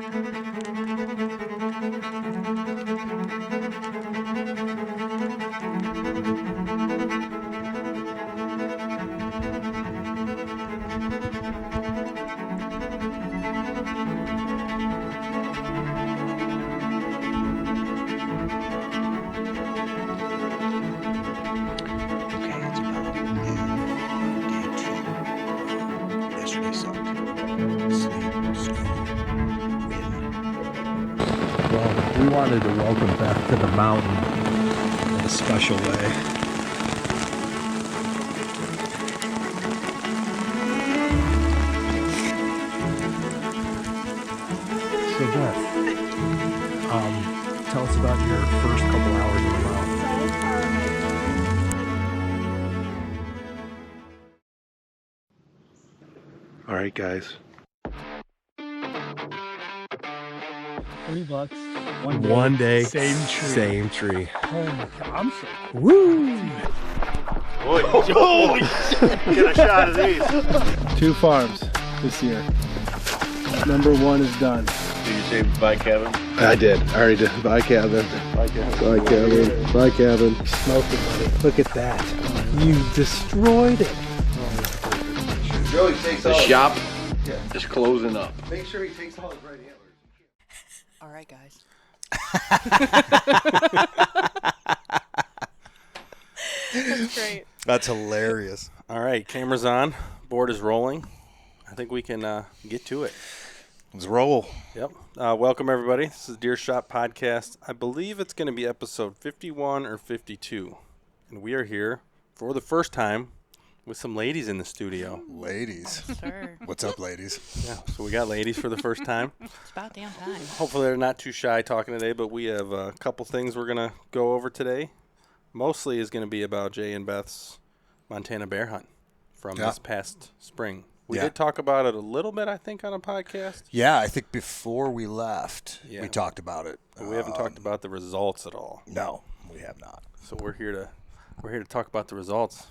We wanted to welcome Beth to the mountain in a special way. So Beth, tell us about your first couple hours in the mountain. All right, guys. $3. One day, same tree. Oh my God, I'm so Woo! Holy shit! Get a shot of these. 2 farms this year. Number 1 is done. Did you say bye, Kevin? I did. I already did. Bye, Kevin. Bye, Kevin. Bye, Kevin. Bye, Kevin. Smoked it, buddy. Look at that. You destroyed it. Joey takes The shop is closing up. Make sure he takes all his right antlers. All right, guys. That's great. That's hilarious. All right, camera's on. Board is rolling. I think we can get to it. Let's roll. Yep. Welcome, everybody. This is Deer Shop Podcast. I believe it's going to be episode 51 or 52. And we are here for the first time with some ladies in the studio. Ladies. Sure. What's up, ladies? Yeah, so we got ladies for the first time. It's about damn time. Hopefully they're not too shy talking today, but we have a couple things we're going to go over today. Mostly is going to be about Jay and Beth's Montana bear hunt from this past spring. We did talk about it a little bit, I think, on a podcast. Yeah, I think before we left, we talked about it. But we haven't talked about the results at all. No, we have not. So we're here to talk about the results.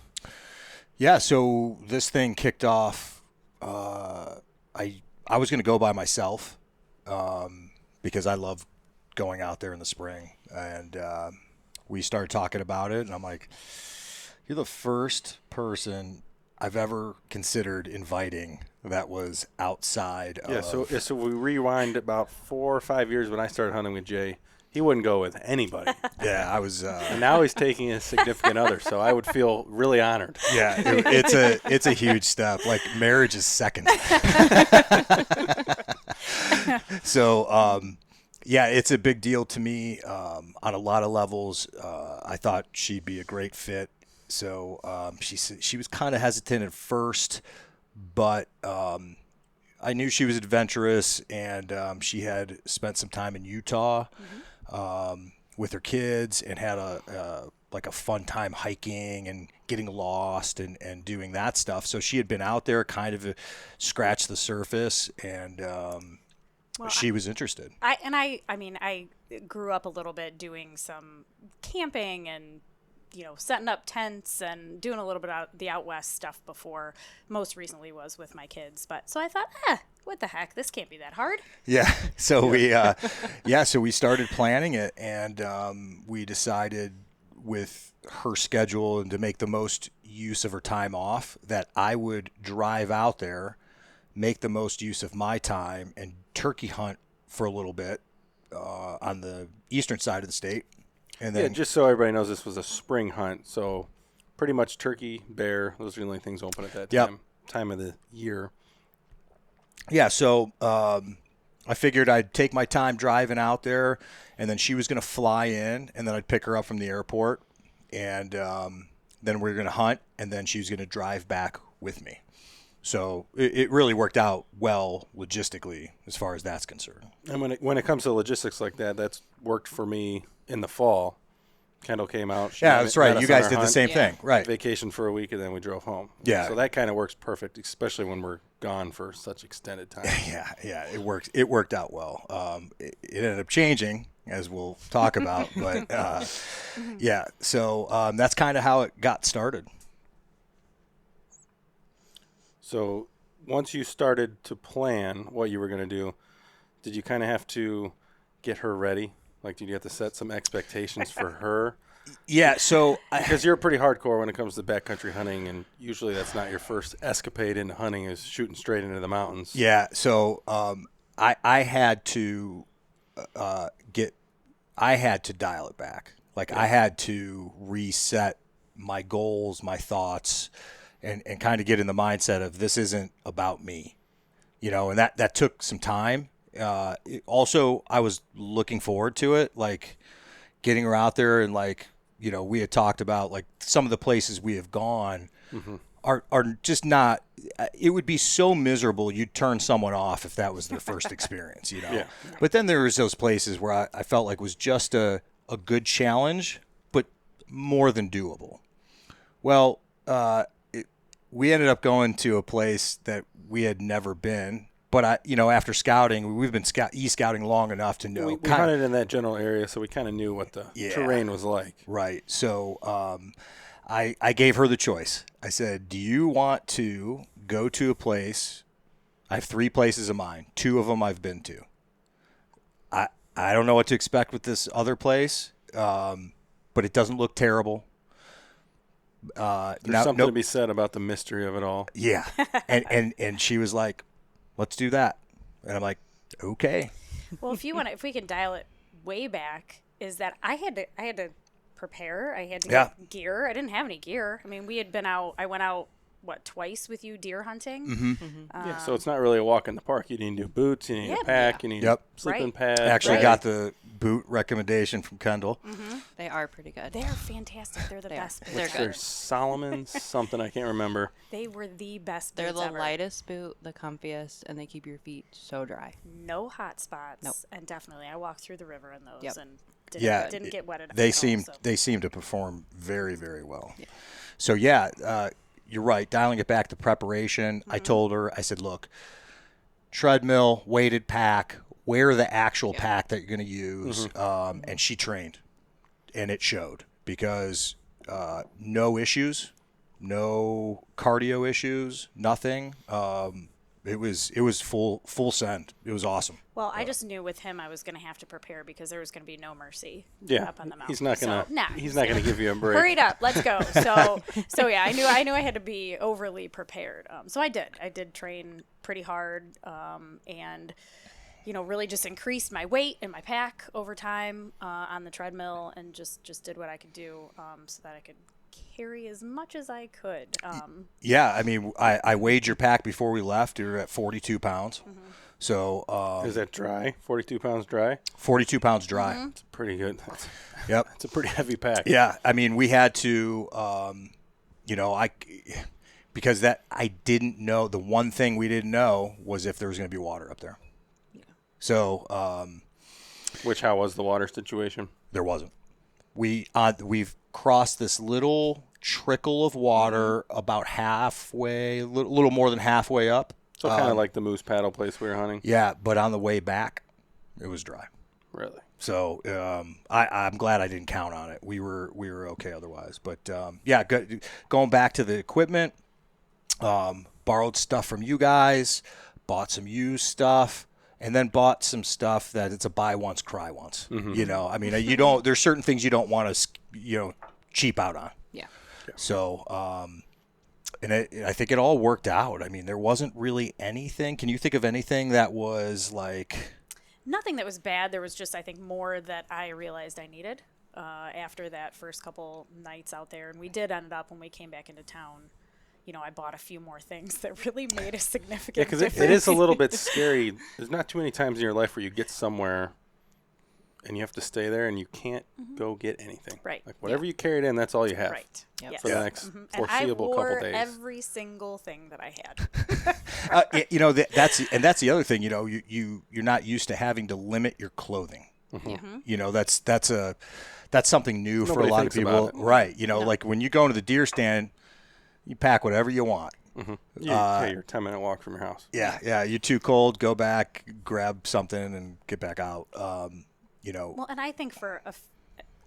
Yeah, so this thing kicked off. I was going to go by myself because I love going out there in the spring, and we started talking about it, and I'm like, you're the first person I've ever considered inviting that was outside of... Yeah, so we rewind about 4 or 5 years when I started hunting with Jay. He wouldn't go with anybody. Yeah, I was... and now he's taking a significant other, so I would feel really honored. Yeah, it's a huge step. Like, marriage is second. So, yeah, it's a big deal to me on a lot of levels. I thought she'd be a great fit. So she was kind of hesitant at first, but I knew she was adventurous, and she had spent some time in Utah with her kids and had a fun time hiking and getting lost and doing that stuff. So she had been out there, kind of scratched the surface, and she was interested. I grew up a little bit doing some camping and setting up tents and doing a little bit of the out west stuff before. Most recently was with my kids, so I thought, what the heck, this can't be that hard. Yeah. So we started planning it, and we decided with her schedule and to make the most use of her time off that I would drive out there, make the most use of my time, and turkey hunt for a little bit on the eastern side of the state. And then, just so everybody knows, this was a spring hunt, so pretty much turkey, bear, those are the only things open at that time of the year. Yeah, so I figured I'd take my time driving out there, and then she was going to fly in, and then I'd pick her up from the airport, and then we were going to hunt, and then she was going to drive back with me. So it really worked out well logistically as far as that's concerned. And when it comes to logistics like that, that's worked for me in the fall. Kendall came out. That's right. You guys did the same thing. Right. Vacation for a week, and then we drove home. Yeah. So that kind of works perfect, especially when we're gone for such extended time. Yeah. It worked. It worked out well. It ended up changing, as we'll talk about. But, yeah. So that's kind of how it got started. So once you started to plan what you were going to do, Did you kind of have to get her ready? Like, did you have to set some expectations for her? Yeah, so Because you're pretty hardcore when it comes to backcountry hunting, and usually that's not your first escapade into hunting is shooting straight into the mountains. yeah, so I had to dial it back. Like I had to reset my goals, my thoughts, and kind of get in the mindset of this isn't about me, and that took some time. Also, I was looking forward to it, like getting her out there and like, we had talked about like some of the places we have gone are just not, it would be so miserable. You'd turn someone off if that was their first experience, Yeah. But then there's those places where I felt like was just a good challenge, but more than doable. Well, we ended up going to a place that we had never been. But after scouting, we've been e-scouting long enough to know. We hunted in that general area, so we kind of knew what the terrain was like. Right. So I gave her the choice. I said, do you want to go to a place? I have 3 places of mine. 2 of them I've been to. I don't know what to expect with this other place, but it doesn't look terrible. There's something to be said about the mystery of it all. Yeah. And she was like, let's do that. And I'm like, okay. Well, if we can dial it way back, is that I had to prepare. I had to get gear. I didn't have any gear. I mean, I went out, twice with you deer hunting? Yeah, so it's not really a walk in the park. You need new boots, you need a pack, you need sleeping pad. Actually got the boot recommendation from Kendall. They are pretty good. They're fantastic. They're the best boots. They're They're good. Solomon's something, I can't remember. They were the best They're boots the ever. lightest boot, the comfiest, and they keep your feet so dry. No hot spots. Nope. And definitely, I walked through the river in those Yep. and didn't get wet enough. They at seem all, so. they seem to perform very, very well. Yeah. So you're right. Dialing it back to preparation, I told her, I said, look, treadmill, weighted pack, wear the actual pack that you're going to use. And she trained, and it showed because no issues, no cardio issues, nothing. It was full send. It was awesome. Well, I just knew with him I was going to have to prepare because there was going to be no mercy up on the mountain. He's not gonna. So, nah, he's not gonna give you a break. Hurried up, let's go. So yeah, I knew I had to be overly prepared. So I did. I did train pretty hard, and really just increased my weight in my pack over time on the treadmill, and just did what I could do so that I could carry as much as I could. Yeah, I mean, I weighed your pack before we left. You were at 42 pounds. So is that dry? 42 pounds dry? 42 pounds dry. It's pretty good. Yep. It's a pretty heavy pack. Yeah, I mean, we had to, because that I didn't know. The one thing we didn't know was if there was going to be water up there. Yeah. So, How was the water situation? There wasn't. We've crossed this little trickle of water about halfway, a little more than halfway up. So kind of like the moose paddle place we were hunting. Yeah, but on the way back, it was dry. Really? So I'm glad I didn't count on it. We were okay otherwise. But going back to the equipment, borrowed stuff from you guys, bought some used stuff, and then bought some stuff that it's a buy once, cry once. I mean, you don't. There's certain things you don't want to cheap out on. Yeah. So and I think it all worked out. I mean, there wasn't really anything. Can you think of anything that was like? Nothing that was bad. There was just, I think, more that I realized I needed after that first couple nights out there. And we did end up, when we came back into town, I bought a few more things that really made a significant difference. Yeah, because it is a little bit scary. There's not too many times in your life where you get somewhere and you have to stay there and you can't go get anything. Right. Like whatever you carried in, that's all you have. Right. Yep. For the next foreseeable and I wore couple days. every single thing that I had. That's the other thing. You're not used to having to limit your clothing. That's something new for a lot of people, right? Like when you go into the deer stand, you pack whatever you want. You're 10-minute walk from your house. Yeah. You're too cold. Go back, grab something, and get back out. Well, and I think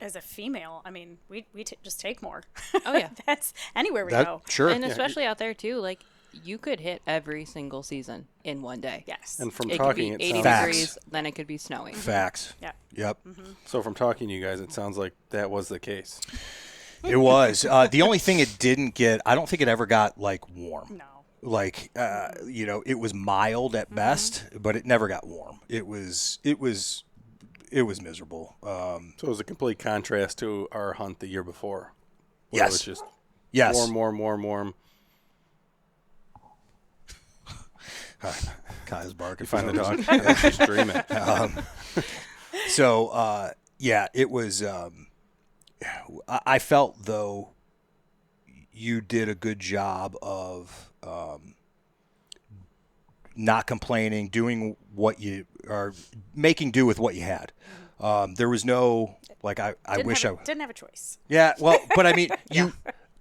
as a female, I mean, we just take more. Oh yeah, that's anywhere we go. Sure. And especially out there too, like you could hit every single season in one day. Yes. And from It talking, could be it 80 sounds degrees, then it could be snowing. Facts. Yeah. Yep. so. From talking to you guys, it sounds like that was the case. It was. The only thing it didn't get, I don't think it ever got like warm. No. Like, it was mild at best, but it never got warm. It was miserable. So it was a complete contrast to our hunt the year before. Where Yes. It was just Yes. warm. Kai's barking. You find the dog. Yeah, she's dreaming. It was. I felt though you did a good job of not complaining, doing what you are, making do with what you had. There was no like I wish I didn't have a choice. Yeah, well, but I mean,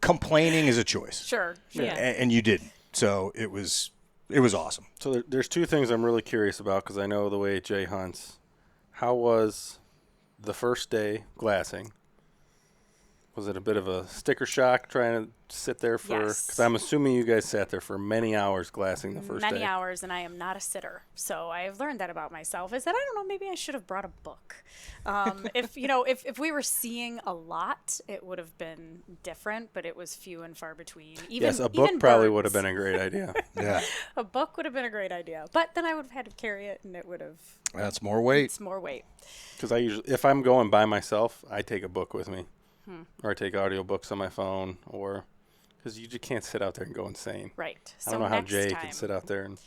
complaining is a choice. Sure. Yeah. And you didn't. So it was awesome. So there's two things I'm really curious about because I know the way Jay hunts. How was the first day glassing? Was it a bit of a sticker shock trying to sit there for? Yes. Because I'm assuming you guys sat there for many hours glassing the first day. Many hours, and I am not a sitter, so I have learned that about myself. I said, I don't know, maybe I should have brought a book. If we were seeing a lot, it would have been different, but it was few and far between. Yes, a book probably would have been a great idea. Yeah. A book would have been a great idea, but then I would have had to carry it, and it would have. That's more weight. It's more weight. Because I usually, if I'm going by myself, I take a book with me. Or I take audiobooks on my phone, or because you just can't sit out there and go insane. Right. I don't know how Jay can sit out there and.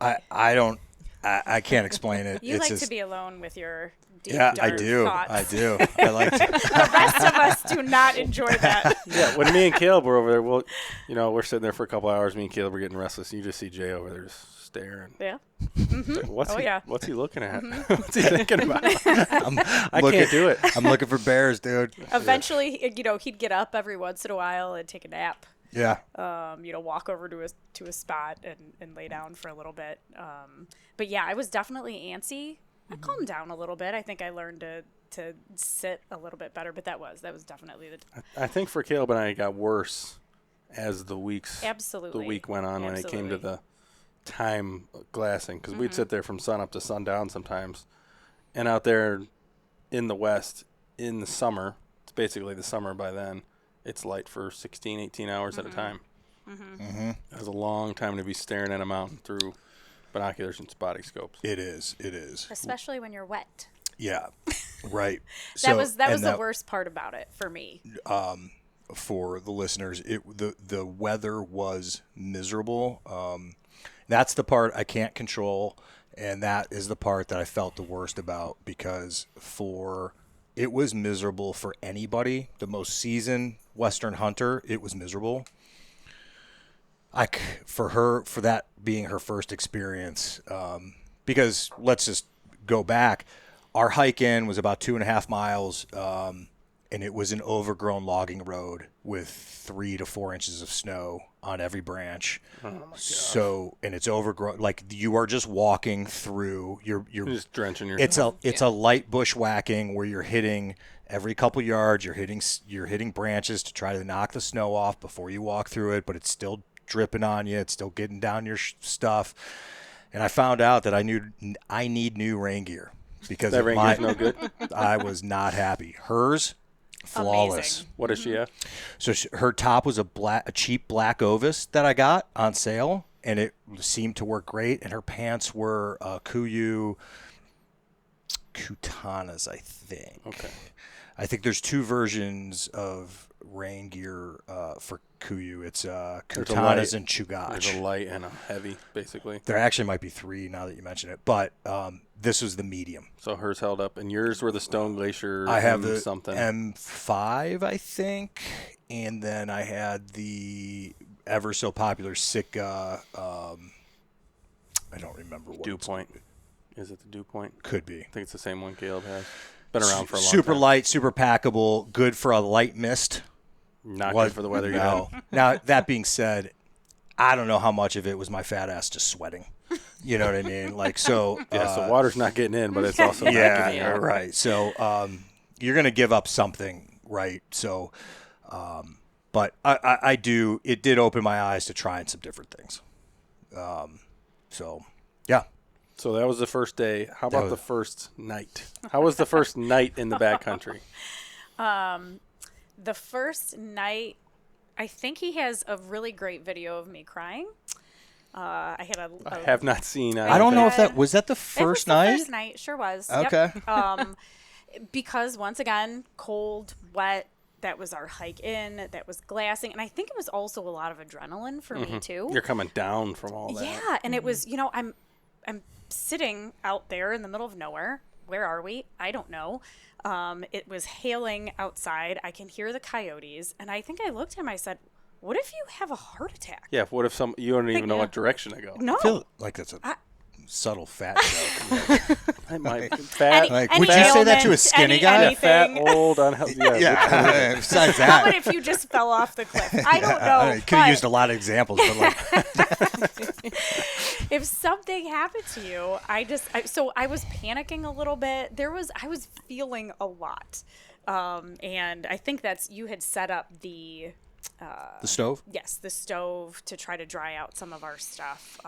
I can't explain it. You it's like just, to be alone with your deep, yeah, dark I do. thoughts. I do. I like to. The rest of us do not enjoy that. Yeah, when me and Caleb were over there, well, we're sitting there for a couple hours. Me and Caleb were getting restless. You just see Jay over there just staring. Yeah. Like, what's he? Yeah. What's he looking at? What's he thinking about? I can't do it. I'm looking for bears, dude. Eventually, he'd get up every once in a while and take a nap. Yeah. Walk over to a spot and lay down for a little bit. But yeah, I was definitely antsy. I calmed down a little bit. I think I learned to sit a little bit better, but that was definitely I think for Caleb and I, it got worse as the week went on when it came to the time glassing, because we'd sit there from sun up to sundown sometimes, and out there in the West in the summer, it's basically the summer by then, it's light for 16, 18 hours at a time. It was a long time to be staring at a mountain through binoculars and spotting scopes. It is. especially when you're wet. Yeah. Right. That was the worst part about it for me. For the listeners, the weather was miserable. That's the part I can't control, and that is the part that I felt the worst about, because it was miserable for anybody. The most seasoned Western hunter, it was miserable. For that being her first experience, because let's just go back. Our hike in was about 2.5 miles, and it was an overgrown logging road with 3 to 4 inches of snow on every branch. Oh my gosh. So, and it's overgrown. Like, you are just walking through. You're just drenching yourself. It's a light bushwhacking where you're hitting every couple yards. You're hitting branches to try to knock the snow off before you walk through it, but it's still dripping on you. It's still getting down your stuff. And I found out that I need new rain gear, because that rain gear's no good. I was not happy. Hers, flawless. Amazing. What does she have? So her top was a cheap black Ovis that I got on sale, and it seemed to work great. And her pants were Kutanas, I think. Okay. I think there's 2 versions of rain gear for Kuyu. It's Kutanas and Chugach. There's a light and a heavy, basically. There actually might be 3 now that you mention it, but this was the medium. So hers held up, and yours were the Stone Glacier. I have the something M5, I think, and then I had the ever so popular Sitka. I don't remember what. Dew Point. Is it the Dew Point? Could be. I think it's the same one Caleb has. Been around for a long super time. light, super packable, good for a light mist. Not good for the weather. No. Now, that being said, I don't know how much of it was my fat ass just sweating. You know what I mean? Like, so. Yeah, so water's not getting in, but it's also not getting out. Right. So you're going to give up something, right? So But I do. It did open my eyes to trying some different things. So yeah. So that was the first day. How about the first night? How was the first night in the backcountry? The first night, I think he has a really great video of me crying. I have not seen. I don't know if that was the first night. First night, sure was. Okay. Yep. Because once again, cold, wet. That was our hike in. That was glassing, and I think it was also a lot of adrenaline for me too. You're coming down from all that. Yeah, and it was, I'm sitting out there in the middle of nowhere. Where are we? I don't know. It was hailing outside. I can hear the coyotes, and I think I looked at him. I said, "What if you have a heart attack?" Yeah. What if you don't even know what direction to go? No. I feel like that's a subtle fat joke. I might fat. Would you say that to a skinny guy? Yeah, fat, old, unhealthy. Yeah. Besides that, How about if you just fell off the cliff? I don't know. Could have used a lot of examples, but like, if something happened to you, so I was panicking a little bit. I was feeling a lot, and I think you had set up the stove. Yes, the stove to try to dry out some of our stuff.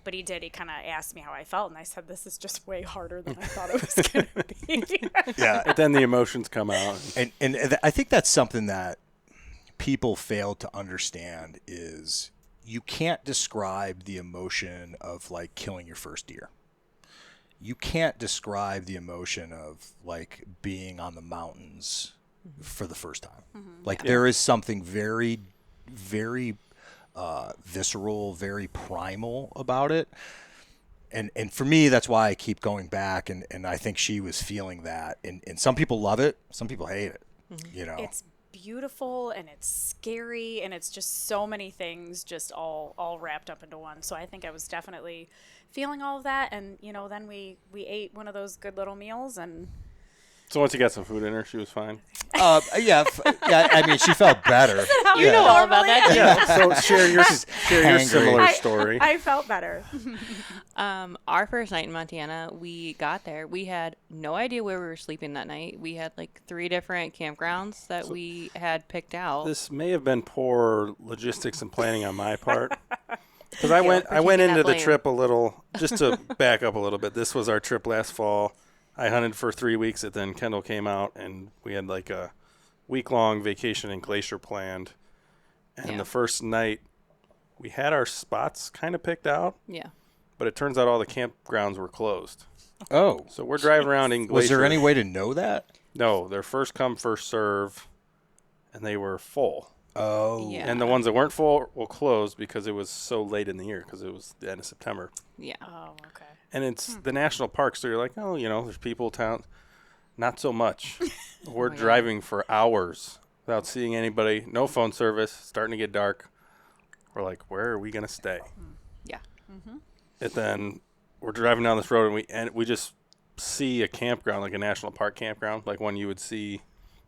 But he kind of asked me how I felt, and I said, "This is just way harder than I thought it was going to be." Yeah, but then the emotions come out, and I think that's something that people fail to understand is you can't describe the emotion of like killing your first deer. You can't describe the emotion of like being on the mountains for the first time. Like there is something very, very visceral, very primal about it. And for me, that's why I keep going back. And I think she was feeling that. And some people love it. Some people hate it. You know, it's beautiful and it's scary and it's just so many things just all wrapped up into one. So I think I was definitely feeling all of that. And, then we ate one of those good little meals and... So once you got some food in her, she was fine. Yeah. I mean, she felt better. You know all about that. Yeah. So share your similar story. I felt better. Our first night in Montana, we got there. We had no idea where we were sleeping that night. We had like 3 different campgrounds that we had picked out. This may have been poor logistics and planning on my part. Because I went into the trip a little, just to back up a little bit. This was our trip last fall. I hunted for 3 weeks, and then Kendall came out, and we had like a week-long vacation in Glacier planned. And the first night, we had our spots kind of picked out. Yeah. But it turns out all the campgrounds were closed. Oh. So we're driving around in Glacier. Was there any way to know that? No, they're first come, first serve, and they were full. Oh. Yeah. And the ones that weren't full will close because it was so late in the year, because it was the end of September. Yeah. Oh, okay. And it's the national park, so you're like, there's people town. Not so much. We're driving for hours without seeing anybody. No phone service. Starting to get dark. We're like, where are we going to stay? Yeah. And then we're driving down this road, and we just see a campground, like a national park campground, like one you would see,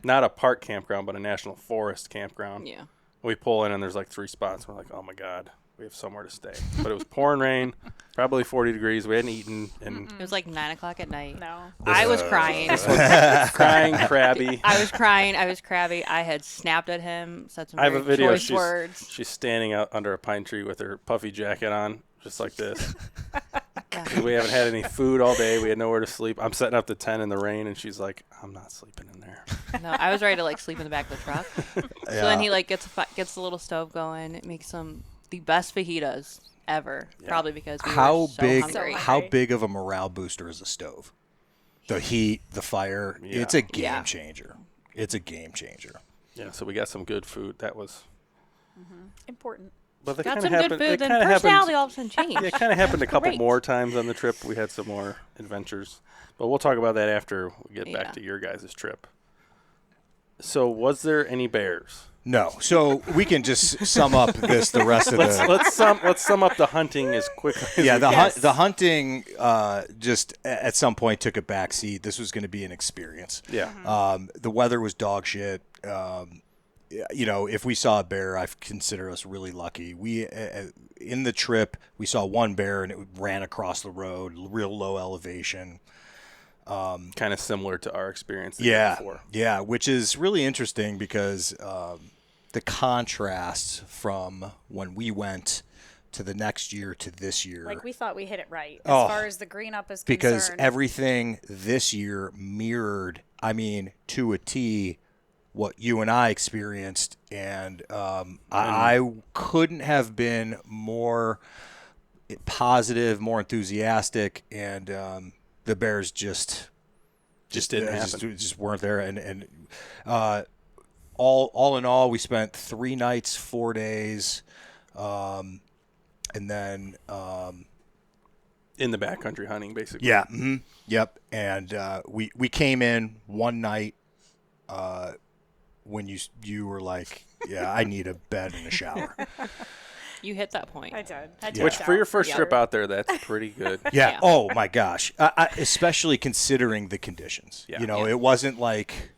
not a park campground, but a national forest campground. Yeah. We pull in, and there's like 3 spots. We're like, oh, my God. We have somewhere to stay. But it was pouring rain, probably 40 degrees. We hadn't eaten. And It was like 9:00 at night. No. I was crying. crying, crabby. I was crying. I was crabby. I had snapped at him, said some I have a very video. choice words. She's standing out under a pine tree with her puffy jacket on, just like this. We haven't had any food all day. We had nowhere to sleep. I'm setting up the tent in the rain, and she's like, I'm not sleeping in there. No, I was ready to like sleep in the back of the truck. So then he like gets the little stove going, makes the best fajitas ever. Yeah. Probably because we were so hungry. How big of a morale booster is a stove? The heat, the fire. Yeah. It's a game changer. It's a game changer. Yeah, so we got some good food. That was important. But that got some good food, then personality all of a sudden changed. Yeah, it kind of happened a couple more times on the trip. We had some more adventures. But we'll talk about that after we get back to your guys' trip. So was there any bears? No. So we can just sum up the rest of let's sum up the hunting as quickly as we can. The hunting just at some point took a back seat. This was going to be an experience. Yeah. The weather was dog shit. If we saw a bear, I consider us really lucky. We in the trip we saw one bear and it ran across the road, real low elevation. Kind of similar to our experience. Before. Yeah, which is really interesting because the contrasts from when we went to the next year to this year. Like, we thought we hit it right as Oh, far as the green up is because concerned. everything this year mirrored, I mean, to a T, what you and I experienced, and I couldn't have been more positive, more enthusiastic, and the Bears just didn't happen. just weren't there. And all in all, we spent 3 nights, 4 days, and then In the backcountry hunting, basically. yeah, yep. And we came in one night when you were like, yeah, I need a bed and a shower. You hit that point. I did. I Yeah. Which for your first Yeah. trip out there, that's pretty good. Yeah. Yeah. Oh my gosh. Especially considering the conditions. Yeah. You know, Yeah. it wasn't like,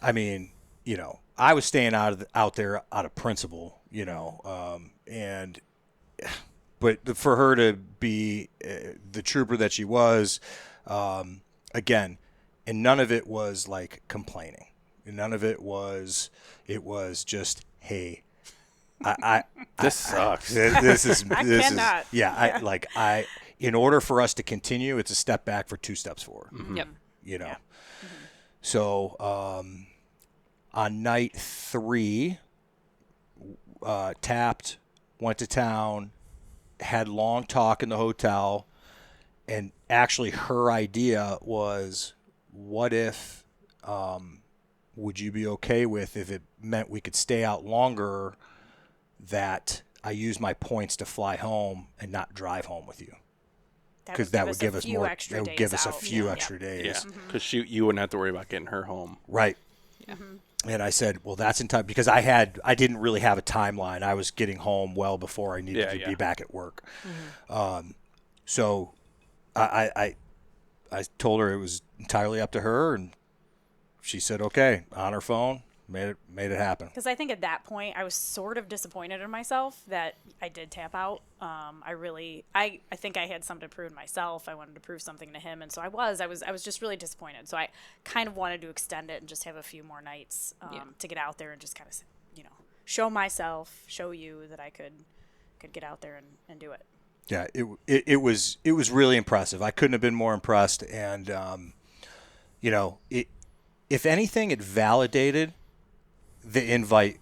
I mean, you know, I was staying out there out of principle. You know, but for her to be the trooper that she was, again, and none of it was like complaining. None of it was. It was just, hey, This sucks. this is this cannot. is yeah. In order for us to continue, it's a step back for 2 steps forward. Yep. You know. So on night 3, tapped, went to town, had long talk in the hotel, and actually her idea was, what if would you be okay with if it meant we could stay out longer, that I use my points to fly home and not drive home with you, because that would give us more. Extra That would days give us a out. few Yeah. extra days. Yeah, because you wouldn't have to worry about getting her home. Right. And I said, well, that's in time, because I didn't really have a timeline. I was getting home well before I needed to be back at work. So I told her it was entirely up to her, and she said, okay, on her phone, made it happen. Because I think at that point I was sort of disappointed in myself that I did tap out. I think I had something to prove to myself. I wanted to prove something to him, and so I was just really disappointed. So I kind of wanted to extend it and just have a few more nights to get out there and just kind of, you know, show myself, show you that I could get out there and do it. Yeah, it was really impressive. I couldn't have been more impressed, and you know, if anything, it validated the invite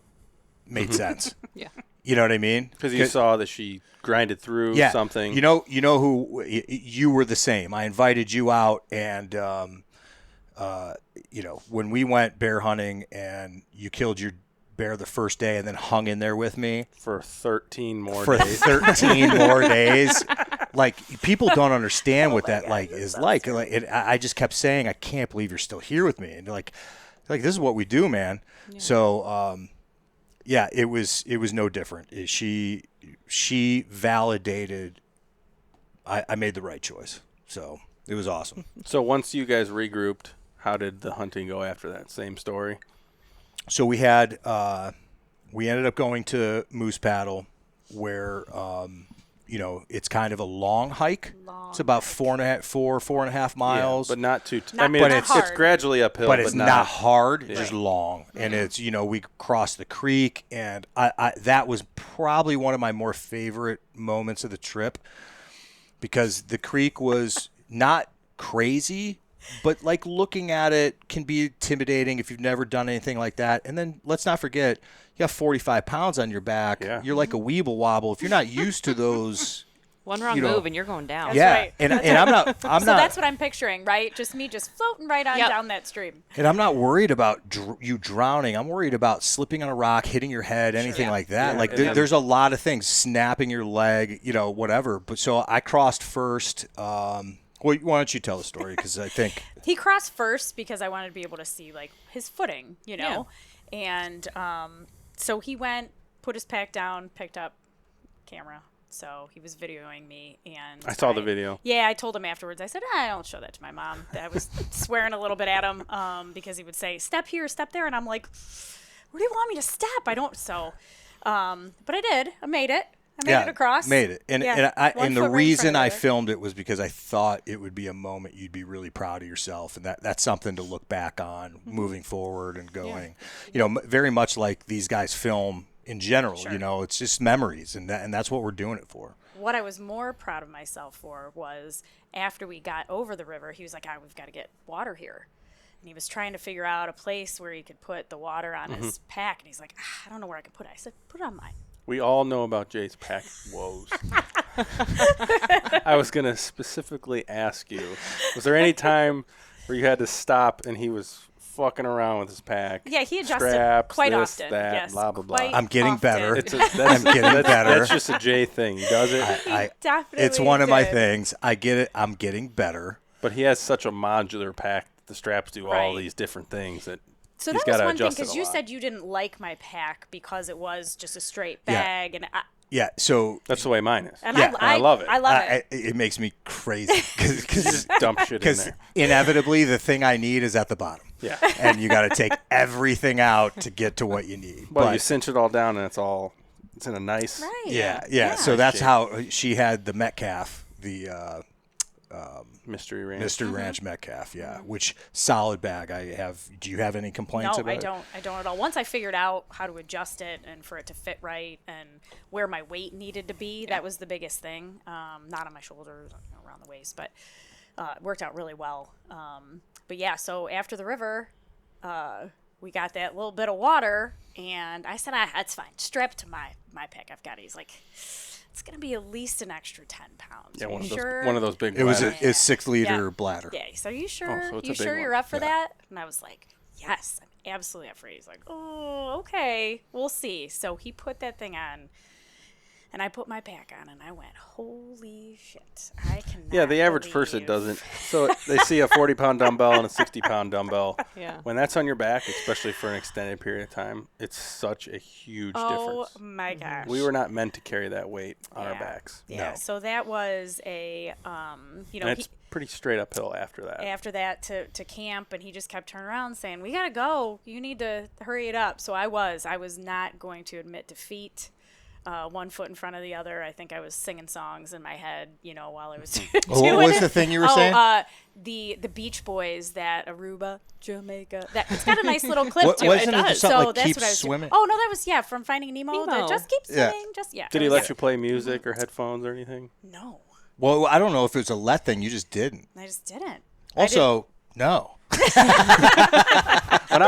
made sense. Yeah. You know what I mean? Because you saw that she grinded through something. You know who you were the same. I invited you out, and you know, when we went bear hunting, and you killed your bear the first day, and then hung in there with me for 13 more for days. 13 more days. Like, people don't understand what that is like. I just kept saying, I can't believe you're still here with me, and they're like this is what we do, man. Yeah. So yeah, it was no different. She validated I made the right choice. So it was awesome. So once you guys regrouped, how did the hunting go after that? Same story? So we had we ended up going to Moose Paddle, where you know, it's kind of a long hike. It's about 4.5 miles. Yeah, but not too. But it's gradually uphill. But it's not hard. Yeah. Just long, and it's, you know, we crossed the creek, and I that was probably one of my more favorite moments of the trip, because the creek was not crazy, but like, looking at it can be intimidating if you've never done anything like that. And then let's not forget, you have 45 pounds on your back. Yeah. You're like a weeble wobble. If you're not used to those, One wrong move and you're going down. That's yeah. right. And I'm not. So that's what I'm picturing, right? Just me just floating right on down that stream. And I'm not worried about you drowning. I'm worried about slipping on a rock, hitting your head, anything like that. Yeah. Like, there's a lot of things, snapping your leg, you know, whatever. But so I crossed first. Well, why don't you tell the story? Because I think he crossed first because I wanted to be able to see like his footing, you know, and so he went, put his pack down, picked up camera. So he was videoing me, and I saw the video. Yeah, I told him afterwards. I said, I don't show that to my mom. I was swearing a little bit at him because he would say, step here, step there. And I'm like, where do you want me to step? I don't. So, but I did. I made it. I made it across. Made it. And Yeah. and the foot right in front reason of the I other. filmed it was because I thought it would be a moment you'd be really proud of yourself, and that's something to look back on moving forward and going. You know, very much like these guys film in general. Sure. You know, it's just memories, and that's what we're doing it for. What I was more proud of myself for was after we got over the river, he was like, we've got to get water here. And he was trying to figure out a place where he could put the water on his pack. And he's like, I don't know where I could put it. I said, put it on mine. We all know about Jay's pack woes. I was going to specifically ask you, was there any time where you had to stop and he was fucking around with his pack? Yeah, he adjusted Straps, quite this, often. that, Yes, blah, blah, blah. quite I'm getting often. better. I'm getting better. That's just a Jay thing. He does it. Definitely It's one of my did. things. I get it. I'm getting better. But he has such a modular pack. The straps do all Right. these different things that So he's that was got to one thing, adjust it because a you lot. said you didn't like my pack because it was just a straight Yeah. bag. And Yeah. So That's the way mine is. and Yeah, I love it. I love it. it makes me crazy because Just dump shit in because there. inevitably the thing I need is at the bottom. Yeah. And you got to take everything out to get to what you need. Well, you cinch it all down and it's in a nice. Right. Yeah. So that's how she had the Metcalf, the Mystery ranch. Mystery Ranch Metcalf. Yeah, which solid bag. Do you have any complaints No, about I it? don't. I don't at all. Once I figured out how to adjust it and for it to fit right and where my weight needed to be, that was the biggest thing. Not on my shoulders, around the waist, but it worked out really well. But yeah, so after the river, we got that little bit of water, and I said, that's fine. Strap to my pack. I've got it. He's like, it's going to be at least an extra 10 pounds. Yeah, Are one you of those. sure? One of those big. It was bladders. a 6-liter Yeah. bladder. Yeah, he said, are you sure? so it's You a big sure one. you're up for that? And I was like, yes, I'm absolutely up for it. He's like, oh, okay, we'll see. So he put that thing on, and I put my pack on, and I went, holy shit, I cannot Yeah, the average person believe- doesn't. So they see a 40-pound dumbbell and a 60-pound dumbbell. Yeah. When that's on your back, especially for an extended period of time, it's such a huge Oh difference. my gosh. We were not meant to carry that weight on our Yeah. backs. Yeah, No. so that was a, you know, And it's pretty straight uphill after that. after that to camp, and he just kept turning around saying, we gotta go, you need to hurry it up. So I was not going to admit defeat. One foot in front of the other. I think I was singing songs in my head, while I was doing What was it. the thing you were saying? The Beach Boys, that Aruba, Jamaica. That it's got a nice little clip What- to wasn't it. it just something So like that's Keep what I was doing. Swimming? Oh no, that was from Finding Nemo. Nemo. The Just Keep Yeah. Swimming. Did he let you play music or headphones or anything? No, Well, I don't know if it was a let thing. You just didn't. I just didn't. Also, no. When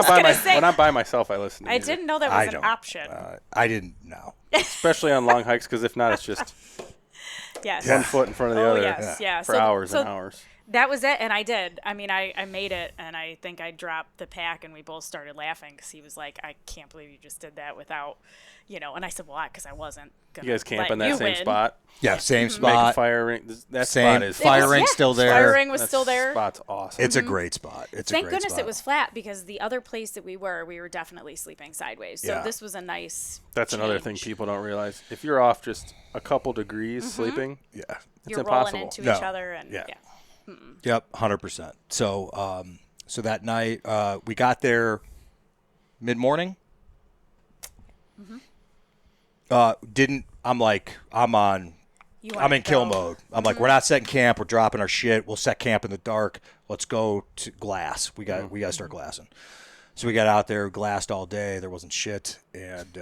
I'm by myself, I listen to I music. didn't know that I was an don't. option. I didn't know. Especially on long hikes, because if not, it's just Yes. one foot in front of the Oh other yes, yeah. for So- hours so and hours. That was it, and I did. I mean, I made it, and I think I dropped the pack, and we both started laughing because he was like, "I can't believe you just did that without, And I said, "Well, because I wasn't." Gonna You guys camp let in that you same win. spot. Yeah, same Make a spot. fire ring. That Same spot is fire ring still there. Fire ring was that still there. Spot's awesome. It's a great spot. It's Thank a great goodness spot. it was flat because the other place that we were definitely sleeping sideways. So Yeah. this was a nice. That's another thing change. people don't realize. If you're off just a couple degrees sleeping, Yeah. it's You're impossible. rolling into No. each other, and Yeah. yeah. Yep, 100%. So, so that night we got there mid-morning. I'm in kill mode. I'm like, we're not setting camp. We're dropping our shit. We'll set camp in the dark. Let's go to glass. We got to start glassing. So we got out there, glassed all day. There wasn't shit, and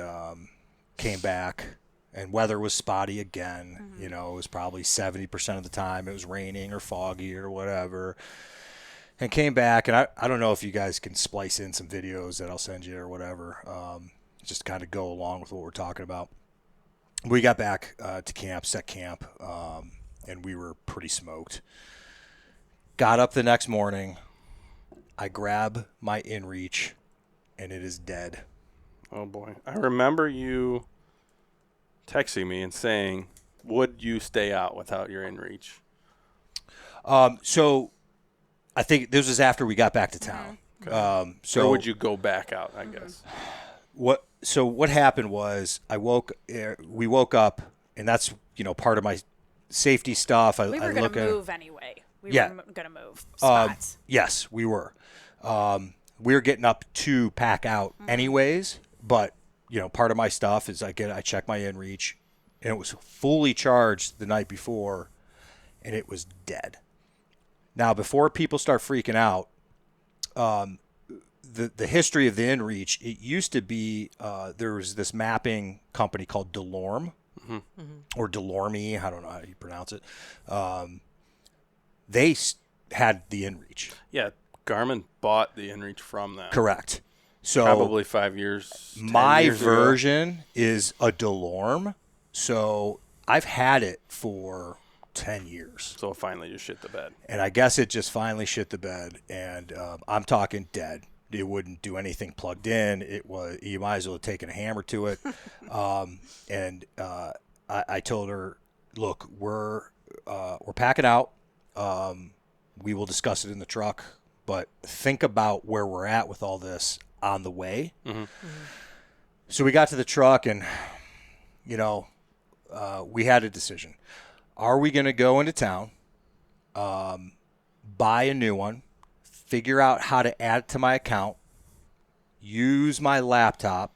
came back. And weather was spotty again. It was probably 70% of the time it was raining or foggy or whatever. And came back, and I don't know if you guys can splice in some videos that I'll send you or whatever, just kind of go along with what we're talking about. We got back to camp, set camp, and we were pretty smoked. Got up the next morning. I grab my InReach, and it is dead. Oh boy, I remember you texting me and saying, "Would you stay out without your InReach?" So I think this was after we got back to town. Or would you go back out? I guess. What happened was we woke up, and that's part of my safety stuff. We were going to move anyway. We Yeah. were going to move spots. Yes, we were. We were getting up to pack out anyways, but part of my stuff is I check my InReach and it was fully charged the night before, and it was dead. Now, before people start freaking out, the history of the inReach, it used to be there was this mapping company called Delorme, or Delorme, I don't know how you pronounce it. They had the inReach. Yeah, Garmin bought the inReach from them. Correct. So probably 5 years. 10 my years version is a Delorme, so I've had it for 10 years. So it finally just shit the bed. And I guess it just finally shit the bed, and I'm talking dead. It wouldn't do anything plugged in. It was, you might as well have taken a hammer to it. I told her, look, we're packing out. We will discuss it in the truck, but think about where we're at with all this on the way. So we got to the truck, and we had a decision. Are we going to go into town, buy a new one, figure out how to add it to my account, use my laptop?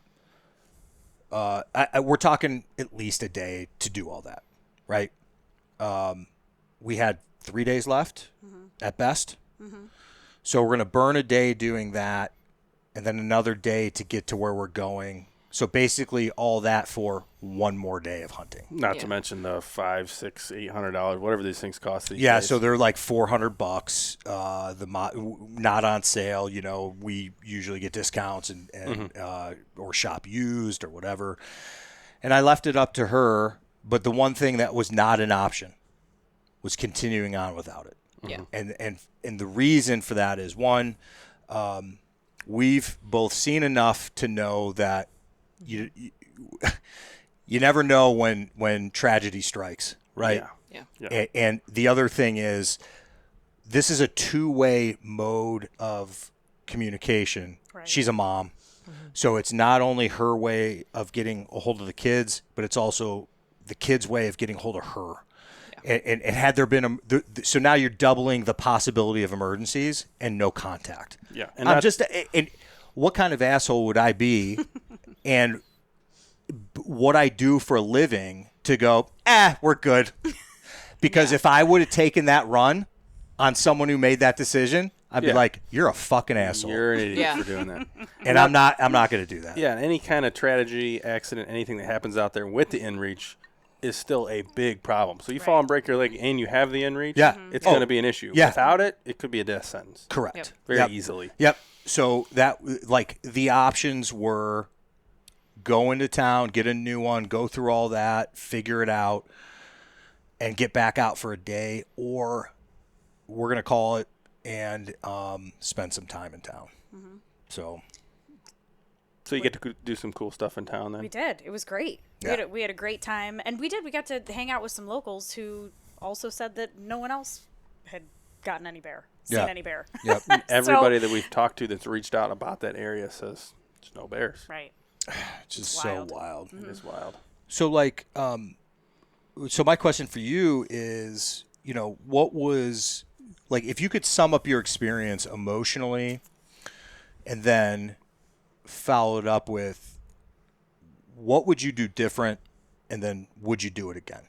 We're talking at least a day to do all that, right? We had 3 days left at best. So we're going to burn a day doing that, and then another day to get to where we're going. So basically all that for one more day of hunting. Not to mention the $500, $600, $800, whatever these things cost these days. So they're like $400. Not on sale. We usually get discounts and or shop used or whatever. And I left it up to her. But the one thing that was not an option was continuing on without it. Yeah. And the reason for that is, one, we've both seen enough to know that you never know when tragedy strikes, right? Yeah. And the other thing is, this is a two-way mode of communication. Right. She's a mom, so it's not only her way of getting a hold of the kids, but it's also the kids' way of getting a hold of her. And had there been so now you're doubling the possibility of emergencies and no contact. Yeah, and and what kind of asshole would I be, and what I do for a living to go, we're good, because if I would have taken that run on someone who made that decision, I'd be like, you're a fucking asshole. You're an idiot for doing that. And I'm not going to do that. Yeah, any kind of tragedy, accident, anything that happens out there with the inReach is still a big problem. So you fall and break your leg and you have the inReach, it's going to be an issue. Yeah. Without it, it could be a death sentence. Correct. Very easily. Yep. So that, the options were go into town, get a new one, go through all that, figure it out, and get back out for a day, or we're going to call it and spend some time in town. So you get to do some cool stuff in town then? We did. It was great. Yeah. We had a great time. And we got to hang out with some locals who also said that no one else had gotten any bear, seen any bear. Yep. Everybody that we've talked to that's reached out about that area says there's no bears. Right. It's just so wild. It is wild. So so my question for you is, what was, if you could sum up your experience emotionally and then follow it up with, what would you do different, and then would you do it again?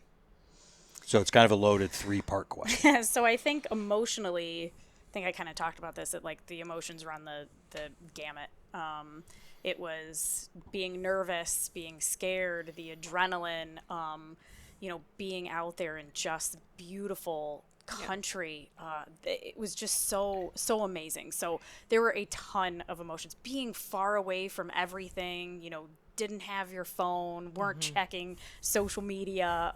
So it's kind of a loaded 3-part question. So I think emotionally, I kind of talked about this, that the emotions run the gamut. It was being nervous, being scared, the adrenaline, being out there in just beautiful country. It was just so amazing. So there were a ton of emotions. Being far away from everything, didn't have your phone, weren't checking social media.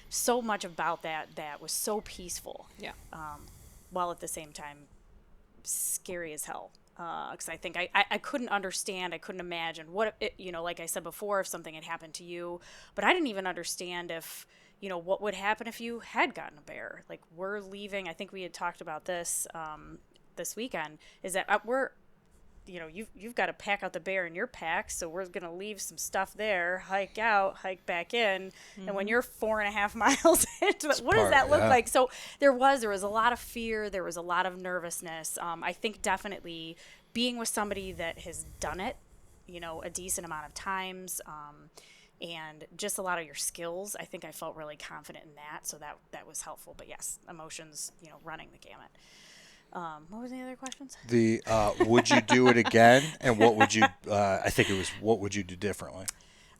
So much about that was so peaceful. Yeah. While at the same time, scary as hell. Because I think I couldn't understand, I couldn't imagine what, like I said before, if something had happened to you, but I didn't even understand if, what would happen if you had gotten a bear. We're leaving, I think we had talked about this this weekend, is that you've got to pack out the bear in your pack, so we're going to leave some stuff there, hike out, hike back in, and when you're 4.5 miles into what does that look like? So there was a lot of fear, there was a lot of nervousness. I think definitely being with somebody that has done it, a decent amount of times, and just a lot of your skills. I think I felt really confident in that, so that was helpful. But yes, emotions, running the gamut. What was the other questions? The would you do it again, and what would you? I think it was what would you do differently?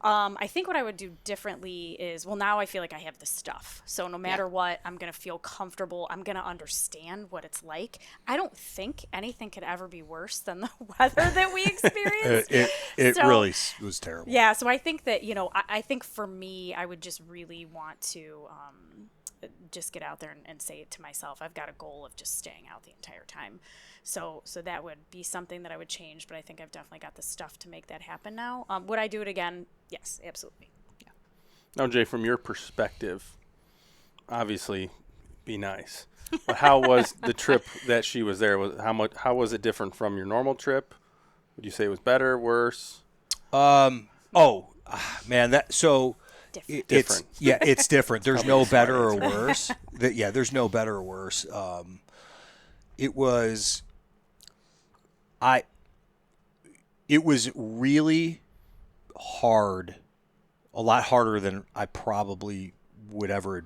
I think what I would do differently is, now I feel like I have the stuff. So no matter what, I'm going to feel comfortable. I'm going to understand what it's like. I don't think anything could ever be worse than the weather that we experienced. It really was terrible. Yeah. So I think that, I think for me, I would just really want to just get out there and say it to myself. I've got a goal of just staying out the entire time. So that would be something that I would change, but I think I've definitely got the stuff to make that happen now. Would I do it again? Yes, absolutely. Yeah. Now, Jay, from your perspective, obviously, be nice. But how was the trip that she was there? How was it different from your normal trip? Would you say it was better, worse? Man, Different. It's different. There's no better or worse. There's no better or worse. It was really hard, a lot harder than I probably would ever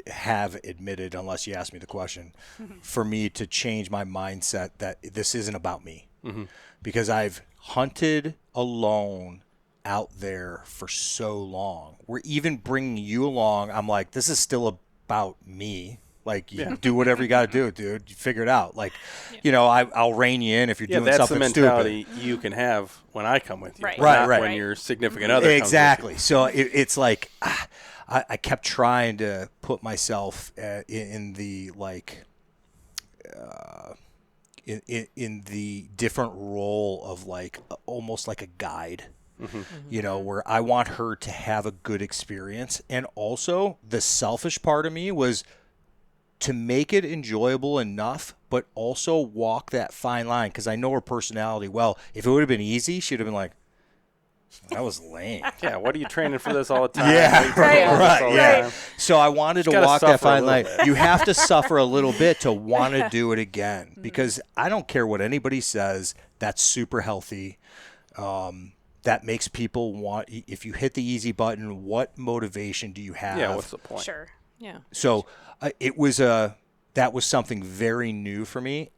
have admitted, unless you asked me the question, for me to change my mindset that this isn't about me. Mm-hmm. Because I've hunted alone out there for so long. We're even bringing you along. I'm like, this is still about me. Like, you do whatever you got to do, dude. You figure it out. Like, I'll rein you in if you're doing something stupid. That's the mentality you can have when I come with you. Right. Not when your significant other comes exactly. with you. So it's like I kept trying to put myself in the in the different role of almost like a guide. Mm-hmm. Where I want her to have a good experience. And also the selfish part of me was to make it enjoyable enough, but also walk that fine line. Because I know her personality well. If it would have been easy, she'd have been like, that was lame. Yeah, what are you training for this all the time? Yeah, right. Yeah. So I wanted to walk that fine line. You have to suffer a little bit to want to do it again. Because I don't care what anybody says. That's super healthy. That makes people want, if you hit the easy button, what motivation do you have? Yeah, what's the point? Sure. Yeah. So that was something very new for me,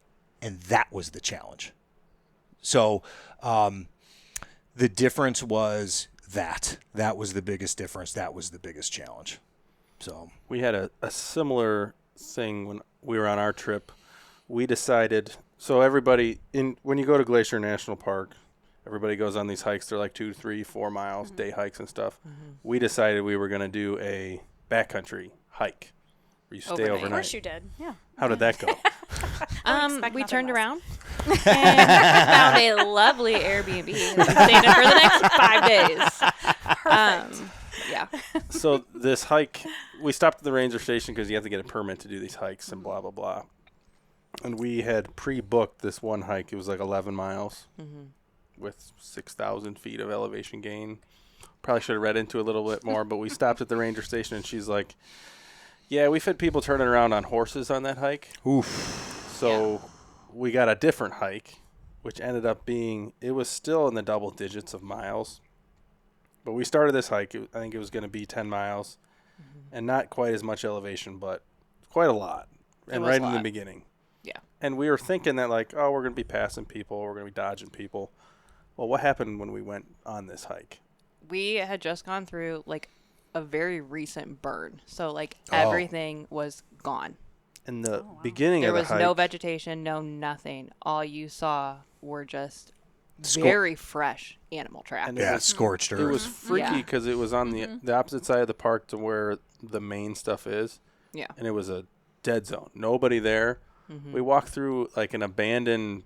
and that was the challenge. So the difference was that was the biggest difference. That was the biggest challenge. So we had a similar thing when we were on our trip. We decided, so everybody, when you go to Glacier National Park, everybody goes on these hikes. They're like 2, 3, 4 miles, day hikes and stuff. Mm-hmm. We decided we were going to do a backcountry hike where you stay overnight. Of course you did, yeah. How did that go? We turned around and found a lovely Airbnb. We stayed in for the next 5 days. Perfect. Yeah. So this hike, we stopped at the ranger station because you have to get a permit to do these hikes and blah, blah, blah. And we had pre-booked this one hike. It was like 11 miles. Mm-hmm. With 6,000 feet of elevation gain. Probably should have read into it a little bit more, but we stopped at the ranger station, and she's like, yeah, we've had people turning around on horses on that hike. Oof. So we got a different hike, which ended up being, it was still in the double digits of miles. But we started this hike, I think it was going to be 10 miles, and not quite as much elevation, but quite a lot. And right in the beginning. Yeah. And we were thinking that, we're going to be passing people, we're going to be dodging people. Well, what happened when we went on this hike? We had just gone through a very recent burn. So everything was gone. In the beginning of the hike, there was no vegetation, no nothing. All you saw were just very fresh animal tracks. And scorched earth. It was freaky because it was on the opposite side of the park to where the main stuff is. Yeah. And it was a dead zone. Nobody there. Mm-hmm. We walked through an abandoned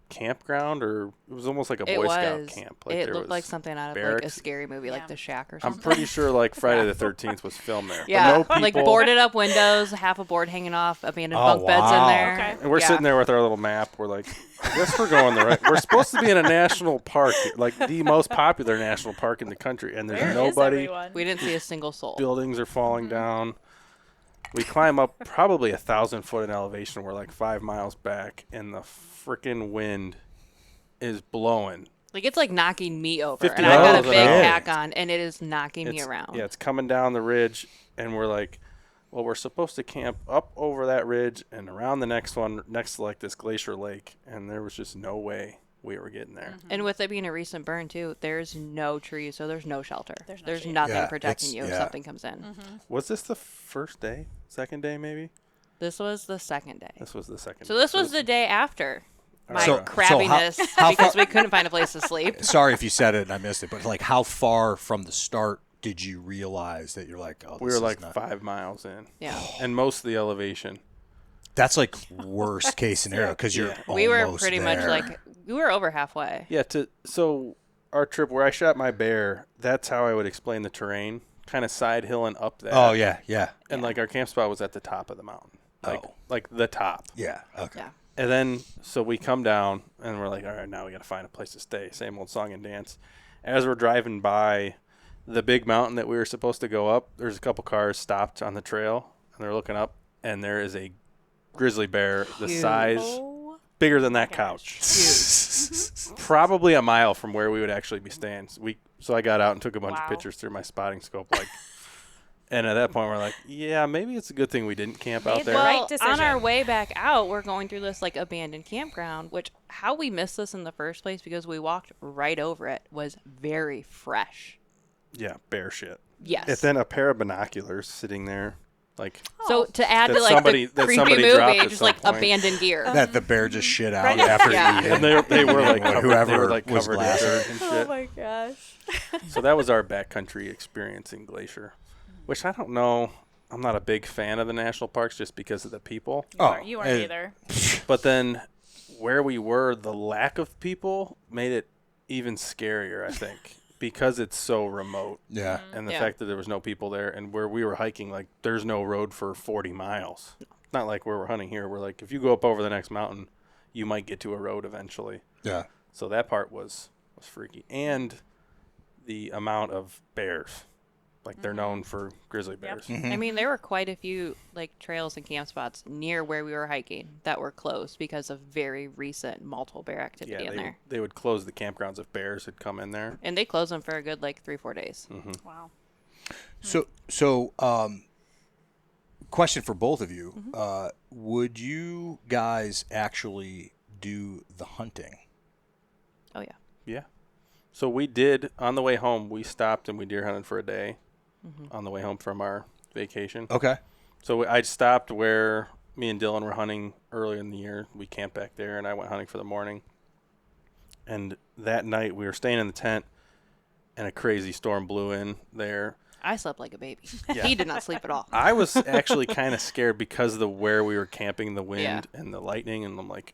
campground, or it was almost like a Boy Scout camp. It looked like something out of a scary movie, like The Shack or something. I'm pretty sure Friday the 13th was filmed there. Yeah, but no people, boarded up windows, half a board hanging off, abandoned bunk beds in there. Okay. And we're sitting there with our little map. We're like, I guess we're going the right. We're supposed to be in a national park, the most popular national park in the country, and there's nobody. We didn't see a single soul. Buildings are falling down. We climb up probably 1,000 foot in elevation. We're 5 miles back, and the freaking wind is blowing. Like, it's like knocking me over. 50 And I've got a miles an big hour. pack on, and it is knocking me around. Yeah, it's coming down the ridge, and we're like, well, we're supposed to camp up over that ridge and around the next one, next to like this glacier lake, and there was just no way we were getting there. And with it being a recent burn, too, there's no trees, so there's no shelter. There's shade. nothing Yeah, protecting you if yeah. something comes in. Was this the first day? Second day, maybe? This was the second day. This was the second So day. this was the day after my So- crabbiness how because far- we couldn't find a place to sleep. Sorry if you said it and I missed it, but like how far from the start did you realize that you're like, oh, We this were is like not- 5 miles in. Yeah. And most of the elevation. That's like worst case scenario because you're We were almost pretty much there. like, we were over halfway. Yeah, so our trip where I shot my bear, that's how I would explain the terrain. Kind of side hilling up that. Oh yeah, yeah, And like our camp spot was at the top of the mountain. Like the top. yeah. Okay. Yeah. And then, so we come down, and we're like, all right, now we got to find a place to stay. Same old song and dance. As we're driving by the big mountain that we were supposed to go up, there's a couple cars stopped on the trail, and they're looking up, and there is a grizzly bear the size, Oh, bigger than that couch. Probably a mile from where we would actually be staying. So I got out and took a bunch of Wow. pictures through my spotting scope, like. And at that point, we're like, yeah, maybe it's a good thing we didn't camp out Made the there. right Well, decision. on our way back out, we're going through this like abandoned campground, which how we missed this in the first place because we walked right over it was very fresh. Yeah, bear shit. Yes. And then a pair of binoculars sitting there, like So to add That to like somebody- the that creepy somebody dropped movie, at just some like point. abandoned gear. That the bear just shit out Right. after Yeah. eating. and they were like covered, Whoever they were like was covered in glassing. dirt and Oh shit. my gosh. So that was our backcountry experience in Glacier, which I don't know. I'm not a big fan of the national parks just because of the people. You weren't either. But then where we were, the lack of people made it even scarier, I think, because it's so remote. Yeah. And the Yeah. fact that there was no people there, and where we were hiking, like there's no road for 40 miles. Not like where we're hunting here. We're like, if you go up over the next mountain, you might get to a road eventually. Yeah. So that part was freaky, and the amount of bears, like they're known for grizzly bears. I mean, there were quite a few like trails and camp spots near where we were hiking that were closed because of very recent multiple bear activity Yeah, in there. they would close the campgrounds if bears had come in there. And they closed them for a good like 3-4 days. Wow. So, question for both of you: would you guys actually do the hunting? Oh yeah. Yeah. So we did on the way home. We stopped and we deer hunted for a day on the way home from our vacation. Okay. So I stopped where me and Dylan were hunting earlier in the year. We camped back there, and I went hunting for the morning. And that night we were staying in the tent, and a crazy storm blew in there. I slept like a baby. Yeah. He did not sleep at all. I was actually kind of scared because of the where we were camping, the wind Yeah. and the lightning, and I'm like,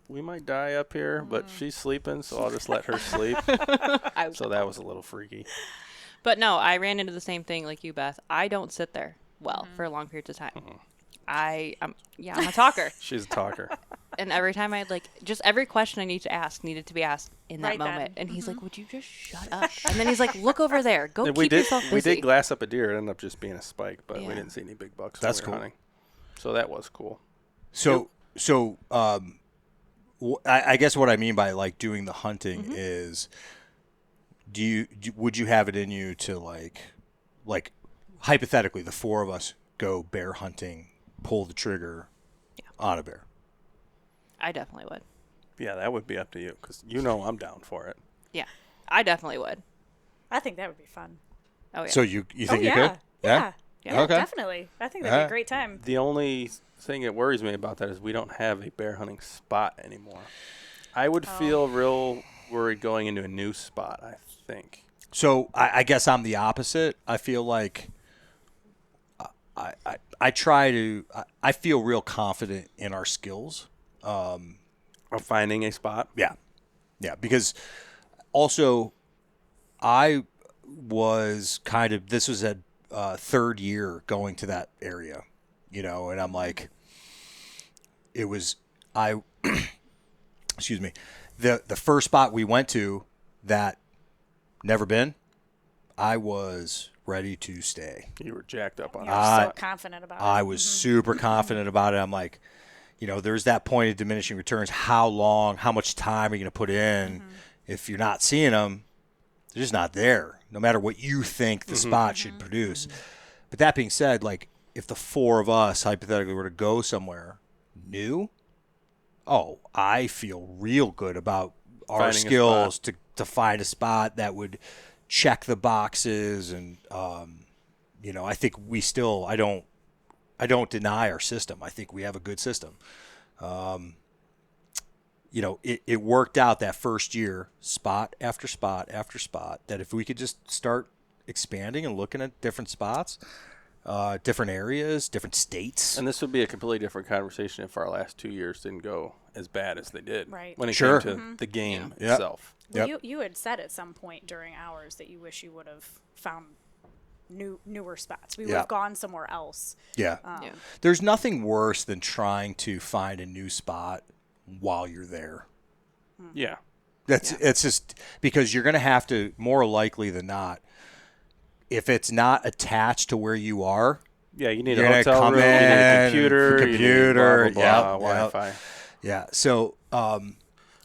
we might die up here, but she's sleeping, so I'll just let her sleep. So that was a little freaky. But no, I ran into the same thing like you, Beth. I don't sit there well for long periods of time. I'm a talker. She's a talker. And every time I just every question I need to ask needed to be asked in that Right then. moment. And he's like, would you just shut up? And then he's like, look over there. Go And keep yourself busy. we did glass up a deer. It ended up just being a spike, but we Yeah. didn't see any big bucks. That's when we were cool. hunting. So that was cool. I guess what I mean by like doing the hunting is, would you have it in you to like hypothetically the four of us go bear hunting, pull the trigger on a bear? I definitely would. Yeah, that would be up to you because I'm down for it. Yeah, I definitely would. I think that would be fun. Oh yeah. So you think you yeah. could? Yeah. Yeah, Okay. Definitely. I think that'd be Yeah. a great time. The only thing that worries me about that is we don't have a bear hunting spot anymore. I would feel real worried going into a new spot, I think. So I guess I'm the opposite. I feel like I try to. I feel real confident in our skills. Of finding a spot. Yeah, because also I was kind of. This was a third year going to that area, and I'm like, it was excuse me, the first spot we went to that never been, I was ready to stay. You were jacked up on You're it. so confident about it. I was super confident about it. I'm like, there's that point of diminishing returns. How much time are you going to put in? If you're not seeing them, they're just not there, no matter what you think the spot should produce. But that being said, like, if the four of us hypothetically were to go somewhere new, I feel real good about our Finding a skills to find a spot that would check the boxes. And, I think we still, I don't deny our system. I think we have a good system. It worked out that first year, spot after spot after spot, that if we could just start expanding and looking at different spots, different areas, different states. And this would be a completely different conversation if our last 2 years didn't go as bad as they did. Right. When it Sure. came to the game Yep. itself. Well, Yep. you had said at some point during ours that you wish you would have found newer spots. We would Yeah. have gone somewhere else. Yeah. Yeah. There's nothing worse than trying to find a new spot while you're there. Yeah. It's just because you're going to have to, more likely than not, if it's not attached to where you are, Yeah, you need You're a gonna hotel come room, you need a in, computer, you need computer, blah, blah, blah, yep. Wi-Fi. yeah. So,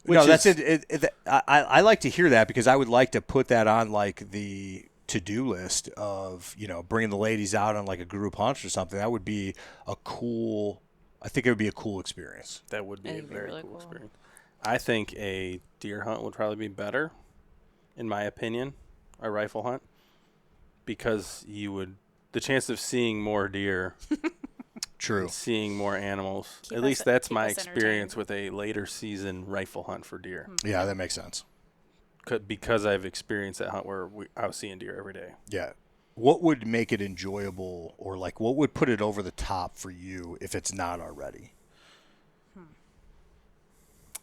Which no, that's is- it. I like to hear that because I would like to put that on like the to-do list of, bringing the ladies out on like a group hunt or something. That would be I think it would be a cool experience. That would be a It'd be very really cool cool. experience. I think a deer hunt would probably be better, in my opinion, a rifle hunt, because the chance of seeing more deer, True. seeing more animals. Keep At us- least that's keep my us experience entertained. with a later season rifle hunt for deer. Yeah, that makes sense. Because I've experienced that hunt where I was seeing deer every day. Yeah. What would make it enjoyable, or like what would put it over the top for you if it's not already?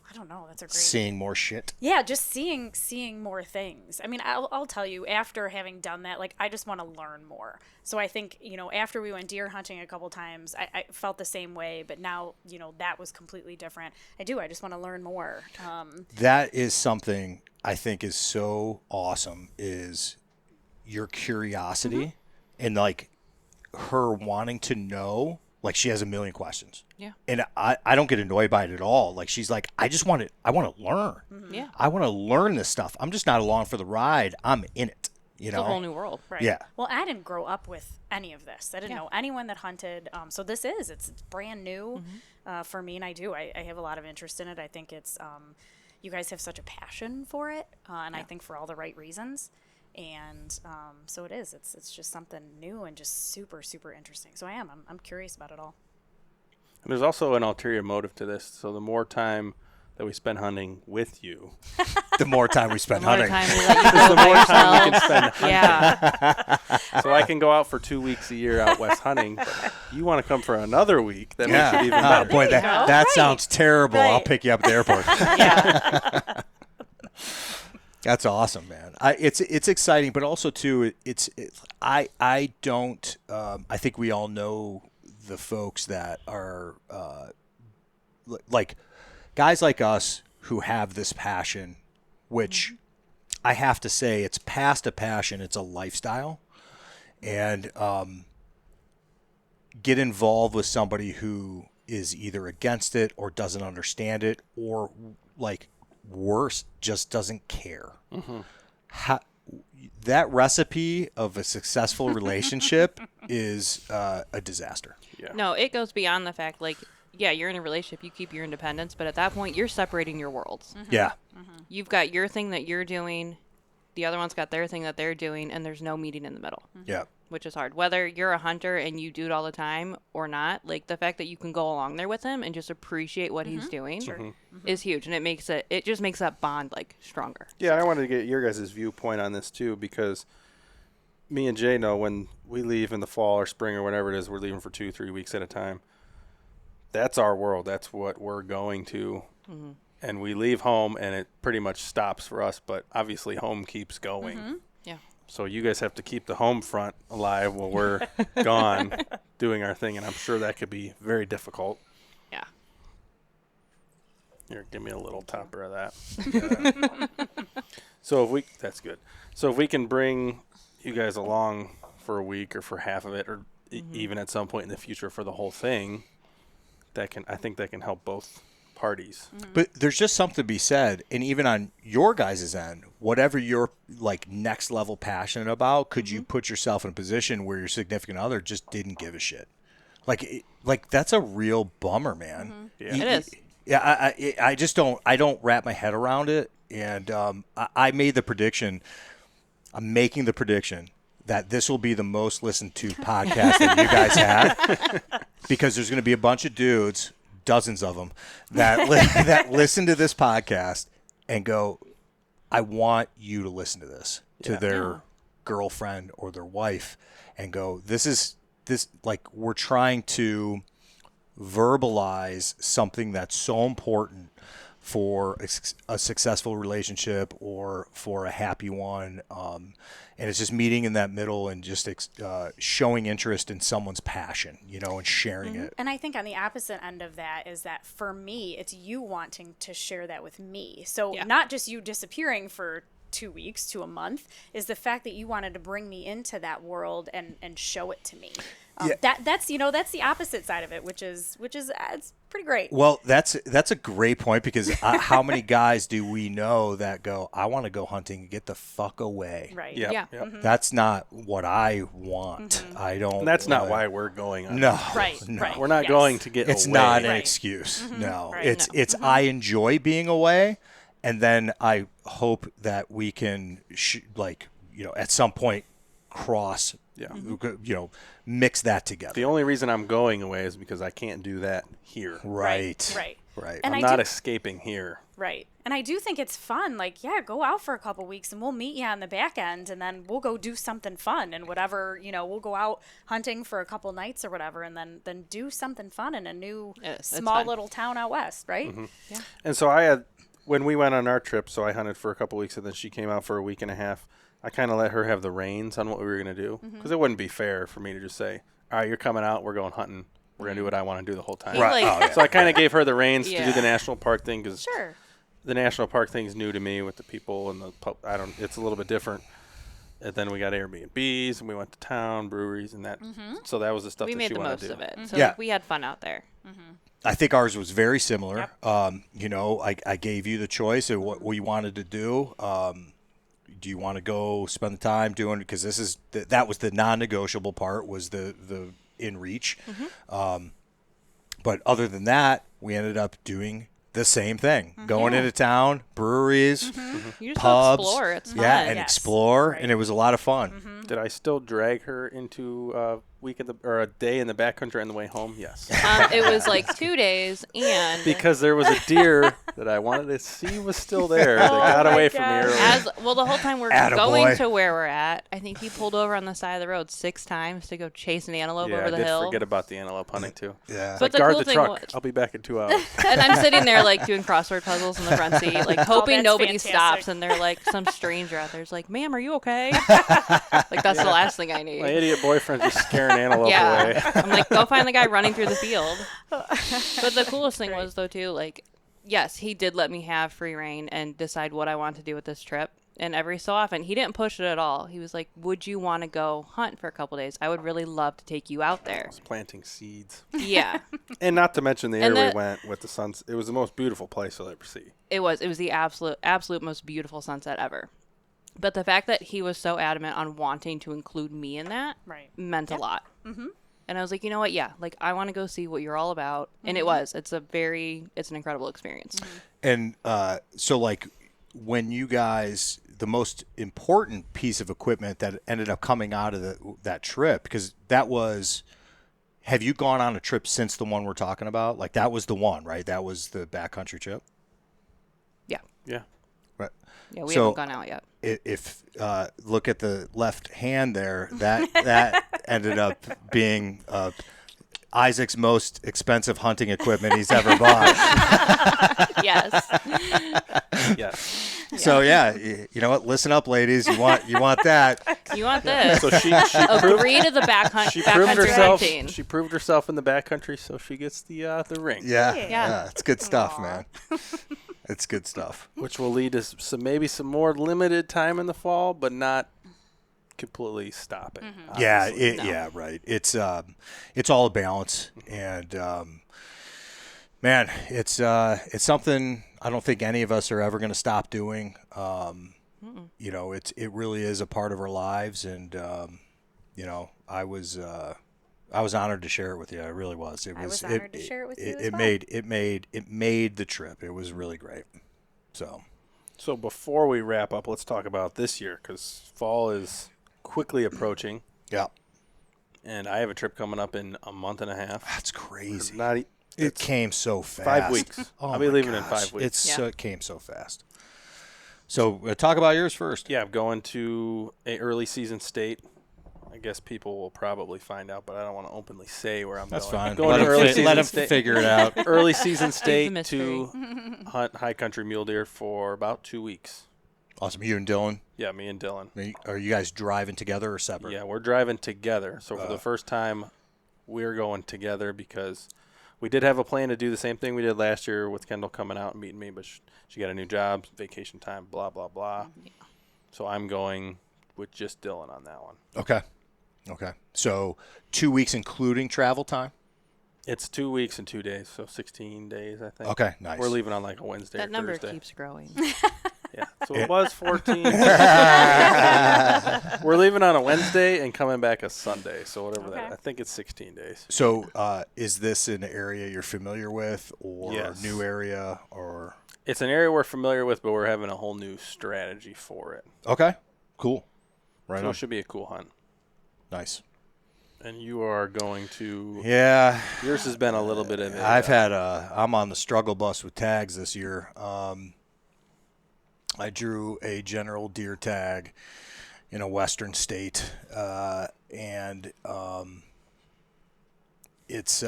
I don't know. That's a great. Seeing more shit. Yeah, just seeing more things. I mean, I'll tell you, after having done that, like, I just want to learn more. So I think, after we went deer hunting a couple times, I felt the same way. But now, that was completely different. I just want to learn more. That is something I think is so awesome, is your curiosity and like her wanting to know. Like, she has a million questions. Yeah. And I don't get annoyed by it at all. Like, she's like, I want to learn. Yeah. I want to learn this stuff. I'm just not along for the ride. I'm in it. It's a whole new world. Right. Yeah. Well, I didn't grow up with any of this. I didn't know anyone that hunted. So this it's brand new for me, and I have a lot of interest in it. I think it's you guys have such a passion for it, and I think for all the right reasons. And so it is. It's just something new and just super, super interesting. So I'm curious about it all. And there's also an ulterior motive to this. So the more time that we spend hunting with you, The more time we spend The more hunting. time we let you go the by more time we can yourself. spend hunting. Yeah. So I can go out for 2 weeks a year out west hunting. But you want to come for another week? That makes Yeah. it even Oh, better. boy, that Right. sounds terrible. I'll Right. pick you up at the airport. Yeah. That's awesome, man. It's exciting, but also too, I don't. I think we all know the folks that are like guys like us who have this passion, which I have to say, it's past a passion; it's a lifestyle, and get involved with somebody who is either against it or doesn't understand it, or like worse, just doesn't care. That recipe of a successful relationship is a disaster. Yeah. No, it goes beyond the fact, like, yeah, you're in a relationship, you keep your independence, but at that point, you're separating your worlds. Yeah. You've got your thing that you're doing, the other one's got their thing that they're doing, and there's no meeting in the middle, Yeah. which is hard. Whether you're a hunter and you do it all the time or not, like, the fact that you can go along there with him and just appreciate what he's doing is huge, and it just makes that bond, like, stronger. Yeah, I wanted to get your guys' viewpoint on this too, because me and Jay know when we leave in the fall or spring or whatever it is, we're leaving for 2-3 weeks at a time. That's our world. That's what we're going to. And we leave home and it pretty much stops for us, but obviously home keeps going. Yeah. So you guys have to keep the home front alive while we're gone doing our thing, and I'm sure that could be very difficult. Yeah. Here, give me a little topper of that. That's good. So if we can bring you guys along for a week or for half of it, or even at some point in the future for the whole thing, I think that can help both parties. But there's just something to be said, and even on your guys' end, whatever you're like next level passionate about, could you put yourself in a position where your significant other just didn't give a shit? Like that's a real bummer, man. Yeah. It is. Yeah, I just don't wrap my head around it, and I made the prediction. I'm making the prediction that this will be the most listened to podcast that you guys have, because there's going to be a bunch of dudes, dozens of them, that listen to this podcast and go, I want you to listen to this to their girlfriend or their wife, and go, this like we're trying to verbalize something that's so important for a successful relationship or for a happy one, and it's just meeting in that middle and just showing interest in someone's passion, and sharing it. And I think on the opposite end of that is that for me, it's you wanting to share that with me. So not just you disappearing for 2 weeks to a month, is the fact that you wanted to bring me into that world and show it to me. That's the opposite side of it, which is it's pretty great. Well, that's a great point, because how many guys do we know that go, I want to go hunting and get the fuck away? Right. Yep. Yeah. Yep. That's not what I want. I don't. And that's not why we're going on. No. Right. No. Right. We're not going to get It's away. not an Right. excuse. No. Right. It's I enjoy being away, and then I hope that we can at some point cross. Yeah. Mix that together. The only reason I'm going away is because I can't do that here. Right. Right. I'm not escaping here. Right. And I do think it's fun. Like, go out for a couple weeks and we'll meet you on the back end, and then we'll go do something fun and whatever, we'll go out hunting for a couple nights or whatever, and then do something fun in a new small little town out west, right? Yeah. And so when we went on our trip, so I hunted for a couple weeks and then she came out for a week and a half. I kind of let her have the reins on what we were going to do, because it wouldn't be fair for me to just say, all right, you're coming out, we're going hunting. We're going to do what I want to do the whole time. Right. So I kind of gave her the reins to do the national park thing, because the national park thing is new to me with the people and it's a little bit different. And then we got Airbnbs and we went to town, breweries, and that. So that was the stuff We that made she the wanted most to do. of it. So we had fun out there. I think ours was very similar. I gave you the choice of what we wanted to do. Do you want to go spend the time doing, because that was the non-negotiable part, was the in reach. But other than that, we ended up doing the same thing, going into town, breweries, You just pubs, explore. It's fun. and explore, and it was a lot of fun. Did I still drag her into a day in the backcountry on the way home? Yes. It was like 2 days, and Because there was a deer that I wanted to see was still there. They got away from me earlier. the whole time we're Attaboy. going to where we're at, I think he pulled over on the side of the road 6 times to go chase an antelope over the I did hill. forget about the antelope hunting too. Yeah. But the Guard cool the thing truck. was, I'll be back in 2 hours. and I'm sitting there like doing crossword puzzles in the front seat, like hoping that's nobody fantastic. stops, and they're like some stranger out there's like, "Ma'am, are you okay?" Like that's the last thing I need. My idiot boyfriend's just scaring antelope Yeah. away. I'm like, go find the guy running through the field. But the coolest thing was, though, too, like, yes, he did let me have free reign and decide what I want to do with this trip. And every so often, he didn't push it at all. He was like, would you want to go hunt for a couple days? I would really love to take you out there. I was planting seeds. Yeah. And not to mention the And area we the- went with the suns. It was the most beautiful place I'll ever see. It was the absolute most beautiful sunset ever. But the fact that he was so adamant on wanting to include me in that meant a lot. And I was like, you know what? Yeah, like I want to go see what you're all about. And it was. It's an incredible experience. And so, like, when you guys, the most important piece of equipment that ended up coming out of that trip, because that was, have you gone on a trip since the one we're talking about? Like, that was the one, right? That was the backcountry trip? Yeah. Yeah. Right. Yeah, we haven't gone out yet. If look at the left hand there, that ended up being Isaac's most expensive hunting equipment he's ever bought. Yes. Yes. So you know what? Listen up, ladies. You want that? You want this? So she Agree to the backcountry hunting. She proved herself in the backcountry, so she gets the ring. Yeah. It's good stuff, man. It's good stuff. Which will lead to maybe some more limited time in the fall, but not completely stopping. Yeah, right. It's all a balance, and Man, it's something I don't think any of us are ever going to stop doing. You know, it really is a part of our lives, and you know, I was honored to share it with you. I really was. I was honored to share it with you as it well. made the trip. It was really great. So before we wrap up, let's talk about this year because fall is quickly approaching. Yeah. And I have a trip coming up in a month and a half. That's crazy. It came so fast. 5 weeks. Oh I'll be my leaving in gosh. 5 weeks. It came so fast. So talk about yours first. Yeah, I'm going to a early season state. I guess people will probably find out, but I don't want to openly say where I'm That's going. fine. Going to early season Let them state. figure it out. Early season state mystery. to hunt high country mule deer for about 2 weeks. Awesome. You and Dylan. Yeah, me and Dylan. Are you guys driving together or separate? Yeah, we're driving together. So for the first time, we're going together because we did have a plan to do the same thing we did last year with Kendall coming out and meeting me, but she got a new job, vacation time, blah, blah, blah. Yeah. So I'm going with just Dylan on that one. Okay. So 2 weeks including travel time? It's 2 weeks and 2 days, so 16 days, I think. Okay, nice. We're leaving on like a Wednesday That or number Thursday. keeps growing. Yeah, so it was 14. We're leaving on a Wednesday and coming back a Sunday, so whatever that. I think it's 16 days. So is this an area you're familiar with or Yes. new area or? It's an area we're familiar with, but we're having a whole new strategy for it. Okay, cool. Right So on. it should be a cool hunt. Nice. And you are going to. Yeah. Yours has been a little bit of. I'm on the struggle bus with tags this year. I drew a general deer tag in a western state, and it's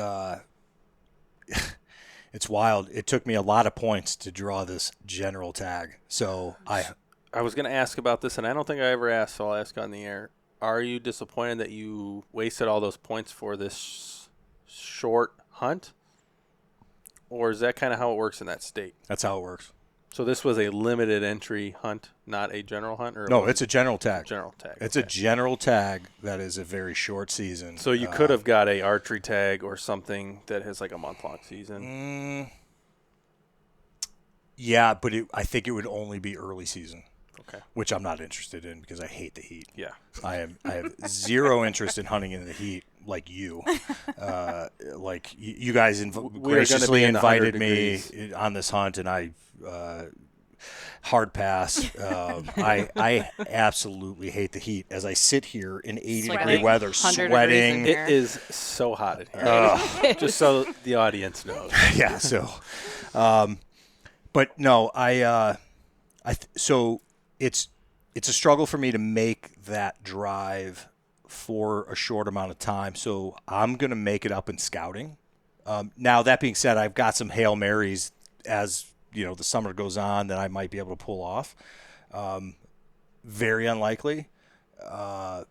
it's wild. It took me a lot of points to draw this general tag. So I was going to ask about this, and I don't think I ever asked, so I'll ask on the air. Are you disappointed that you wasted all those points for this short hunt? Or is that kind of how it works in that state? That's how it works. So this was a limited entry hunt, not a general hunt? Or No, it's a general tag. General tag. It's a general tag that is a very short season. So you could have got a archery tag or something that has like a month-long season. Yeah, but I think it would only be early season. Okay. Which I'm not interested in because I hate the heat. Yeah. I have zero interest in hunting in the heat like you. Like you guys graciously invited me on this hunt, and I hard pass. I absolutely hate the heat as I sit here in 80-degree weather, sweating. It is so hot in here. Just so the audience knows. Yeah. So, but no, so it's a struggle for me to make that drive for a short amount of time. So I'm going to make it up in scouting. Now, that being said, I've got some Hail Marys as, you know, the summer goes on that I might be able to pull off. Very unlikely. I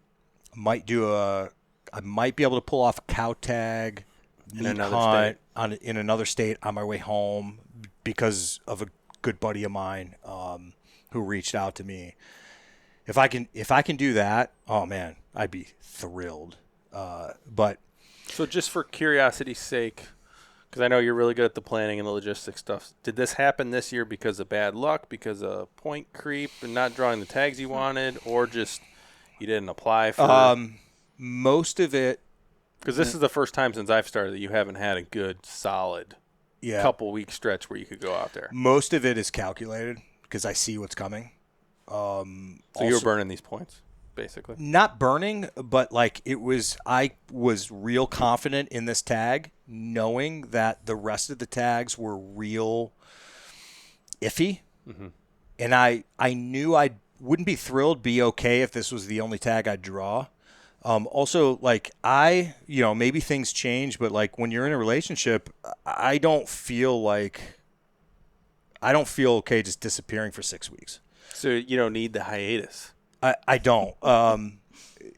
might be able to pull off a cow tag in another state. In another state on my way home because of a good buddy of mine who reached out to me. If I can do that, oh man, I'd be thrilled. But so just for curiosity's sake, because I know you're really good at the planning and the logistics stuff, did this happen this year because of bad luck, because of point creep and not drawing the tags you wanted, or just you didn't apply for? Most of it, because this is the first time since I've started that you haven't had a good solid couple week stretch where you could go out there. Most of it is calculated because I see what's coming. So you were burning these points, basically? Not burning, but like I was real confident in this tag, knowing that the rest of the tags were real iffy. Mm-hmm. And I knew I wouldn't be thrilled, be okay if this was the only tag I'd draw. Also, like maybe things change, but like when you're in a relationship, I don't feel okay just disappearing for 6 weeks. So you don't need the hiatus. I don't.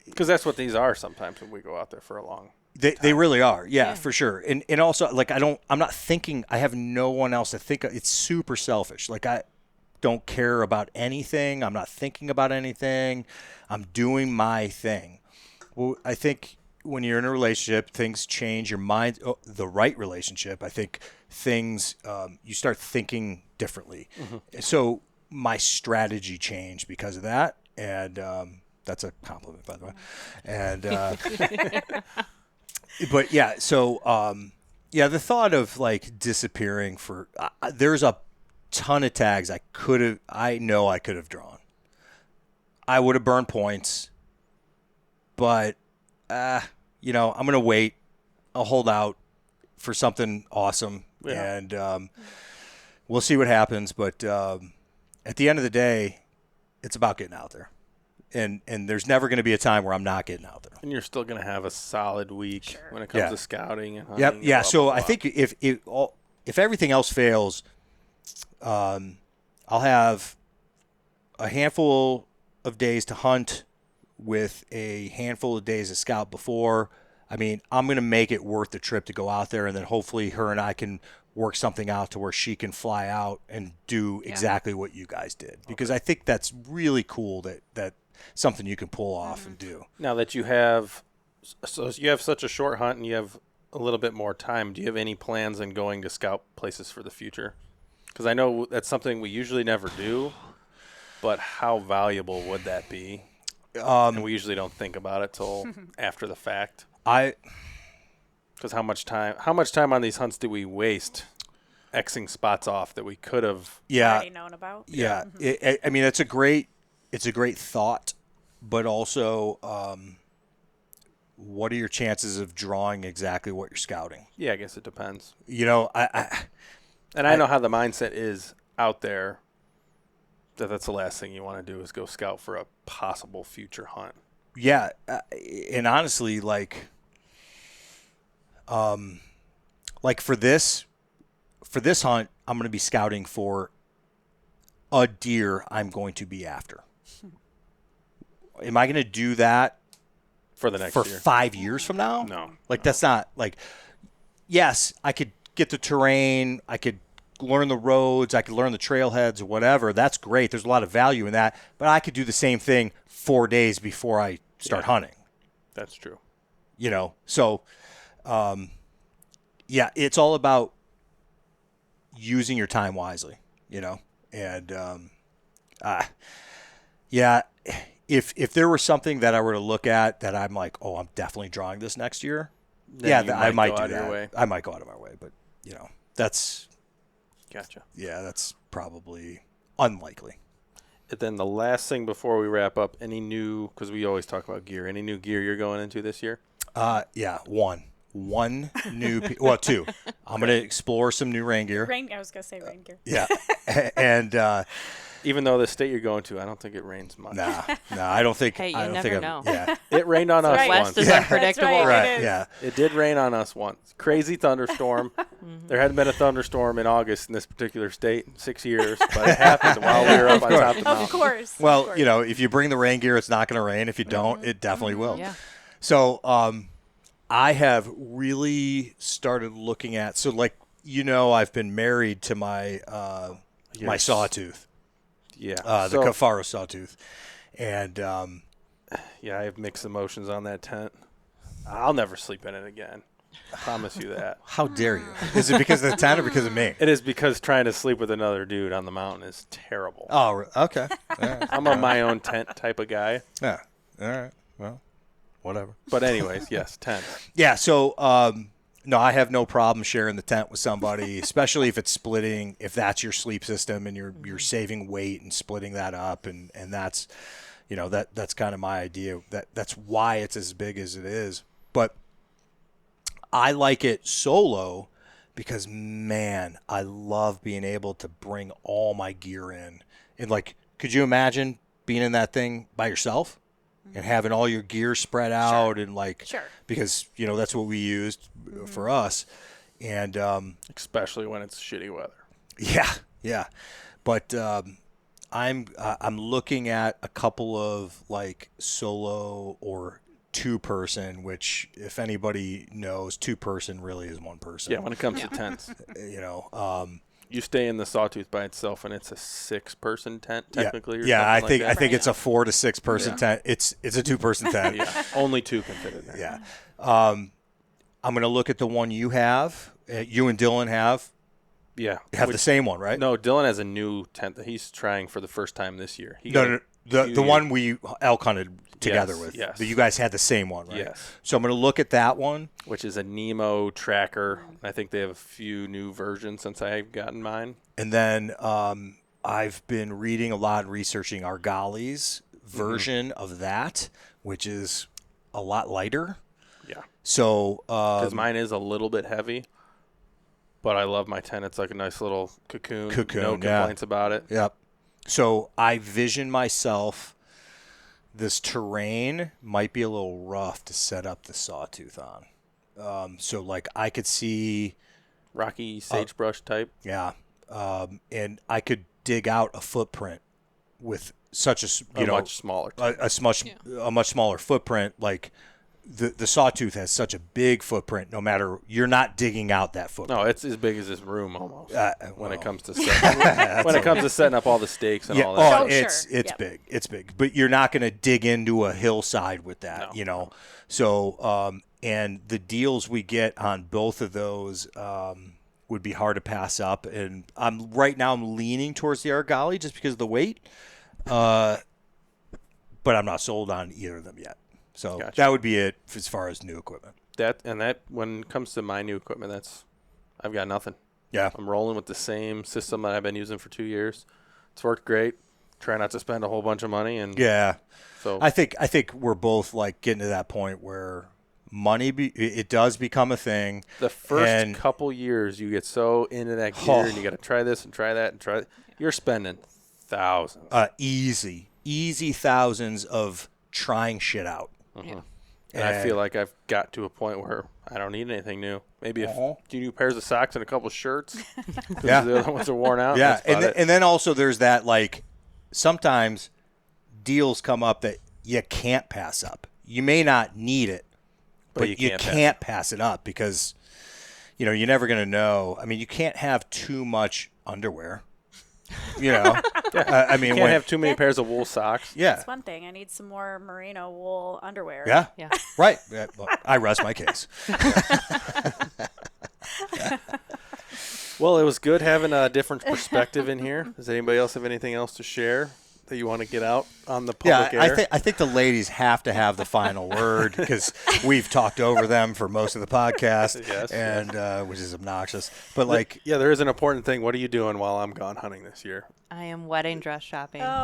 Because that's what these are sometimes when we go out there for a long time. They really are. Yeah, for sure. And also, like, I'm not thinking, I have no one else to think of. It's super selfish. Like, I don't care about anything. I'm not thinking about anything. I'm doing my thing. Well, I think when you're in a relationship, things change. Your mind, the right relationship, I think things you start thinking differently. So my strategy changed because of that, and that's a compliment, by the way. And but yeah, so yeah, the thought of like disappearing for there's a ton of tags I know I could have drawn. I would have burned points, but you know, I'm gonna wait. I'll hold out for something awesome, and we'll see what happens. But at the end of the day, it's about getting out there, and there's never going to be a time where I'm not getting out there. And you're still going to have a solid week when it comes to scouting and hunting. Yep. And Yeah. blah, So blah, I blah. think if everything else fails, I'll have a handful of days to hunt with a handful of days to scout before. I mean, I'm going to make it worth the trip to go out there, and then hopefully her and I can work something out to where she can fly out and do exactly what you guys did. Because I think that's really cool that something you can pull off and do. Now that you have such a short hunt and you have a little bit more time, do you have any plans on going to scout places for the future? Because I know that's something we usually never do, but how valuable would that be? And we usually don't think about it till after the fact. Because how much time on these hunts do we waste Xing spots off that we could have already known about? Yeah. I mean, it's a great thought, but also what are your chances of drawing exactly what you're scouting? Yeah, I guess it depends. You know, I know how the mindset is out there that's the last thing you want to do is go scout for a possible future hunt. Yeah, and honestly, like for this hunt, I'm going to be scouting for a deer I'm going to be after. Am I going to do that for the next year? 5 years from now? No. Like that's not like. Yes, I could get the terrain. I could learn the roads. I could learn the trailheads or whatever. That's great. There's a lot of value in that. But I could do the same thing 4 days before I start hunting. That's true. You know, so, yeah, it's all about using your time wisely, you know, and, yeah, if there was something that I were to look at that I'm like, oh, I'm definitely drawing this next year. Then I might do out of your that. way. I might go out of my way, but you know, that's Gotcha. Yeah, that's probably unlikely. And then the last thing before we wrap up, because we always talk about gear, any new gear you're going into this year? Yeah, one new, two. I'm going to explore some new rain gear. I was going to say rain gear. Yeah. And, even though the state you're going to, I don't think it rains much. Nah, I don't think. Hey, you I don't never think know. Yeah. It rained on us right. once. West is unpredictable. That's right. Right. Yeah. It did rain on us once. Crazy thunderstorm. There hadn't been a thunderstorm in August in this particular state in 6 years, but it happened while we were up on top of the mountain. Of course. Well, of course. you know, if you bring the rain gear, it's not going to rain. If you don't, it definitely will. Yeah. So, I have really started looking at. So, like, you know, I've been married to my my sawtooth. Yeah. The Kafaro sawtooth, and yeah, I have mixed emotions on that tent. I'll never sleep in it again. I promise you that. how dare you? Is it because of the tent or because of me? It is because trying to sleep with another dude on the mountain is terrible. Oh, okay. All right. I'm a my own tent type of guy. Yeah. All right. Well, whatever. But anyways, yes, tent. Yeah. So, no, I have no problem sharing the tent with somebody, especially if it's splitting. If that's your sleep system and you're saving weight and splitting that up, and that's, you know, that's kind of my idea. That's why it's as big as it is. But I like it solo because, man, I love being able to bring all my gear in. And like, could you imagine being in that thing by yourself? And having all your gear spread out and like, because, you know, that's what we used for us. And, especially when it's shitty weather. yeah. But, I'm looking at a couple of like solo or 2-person, which if anybody knows, 2-person really is 1 person. Yeah. When it comes to tents. You know, You stay in the Sawtooth by itself, and it's a 6-person tent technically. Yeah, or something I think it's a 4 to 6 person tent. It's a 2-person tent. Yeah, only 2 can fit in there. Yeah. I'm going to look at the one you have. You and Dylan have the same one, right? No, Dylan has a new tent that he's trying for the first time this year. The one we elk hunted together with. Yes. You guys had the same one, right? Yes. So I'm going to look at that one. Which is a Nemo tracker. I think they have a few new versions since I've gotten mine. And then I've been reading a lot and researching Argali's version of that, which is a lot lighter. Yeah. So because mine is a little bit heavy, but I love my tent. It's like a nice little cocoon. No complaints about it. Yep. So I vision myself, this terrain might be a little rough to set up the Sawtooth on. So like I could see rocky sagebrush type. Yeah. And I could dig out a footprint with such a much smaller a much smaller footprint. Like the Sawtooth has such a big footprint. No matter, you're not digging out that footprint. No, it's as big as this room almost. When it comes to setting up all the stakes and all that. Oh, it's big. It's big. But you're not going to dig into a hillside with that. So and the deals we get on both of those would be hard to pass up. And I'm leaning towards the Argali just because of the weight. But I'm not sold on either of them yet. So that would be it as far as new equipment. That when it comes to my new equipment, I've got nothing. Yeah. I'm rolling with the same system that I've been using for 2 years. It's worked great. Try not to spend a whole bunch of money. And so I think we're both like getting to that point where money it does become a thing. The first couple years you get so into that gear and you got to try this and try that and try. You're spending thousands. Easy thousands of trying shit out. Yeah. And I feel like I've got to a point where I don't need anything new. Maybe a few new pairs of socks and a couple of shirts. The other ones are worn out. Yeah, and then also there's that, like, sometimes deals come up that you can't pass up. You may not need it, but you can't pass it up because, you're never going to know. I mean, you can't have too much underwear. I mean, you can't have too many pairs of wool socks. Yeah, that's one thing. I need some more merino wool underwear. Yeah. Right. Yeah, well, I rest my case. Well, it was good having a different perspective in here. Does anybody else have anything else to share that you want to get out on the public air? I think the ladies have to have the final word because we've talked over them for most of the podcast, which is obnoxious. But there is an important thing. What are you doing while I'm gone hunting this year? I am wedding dress shopping. I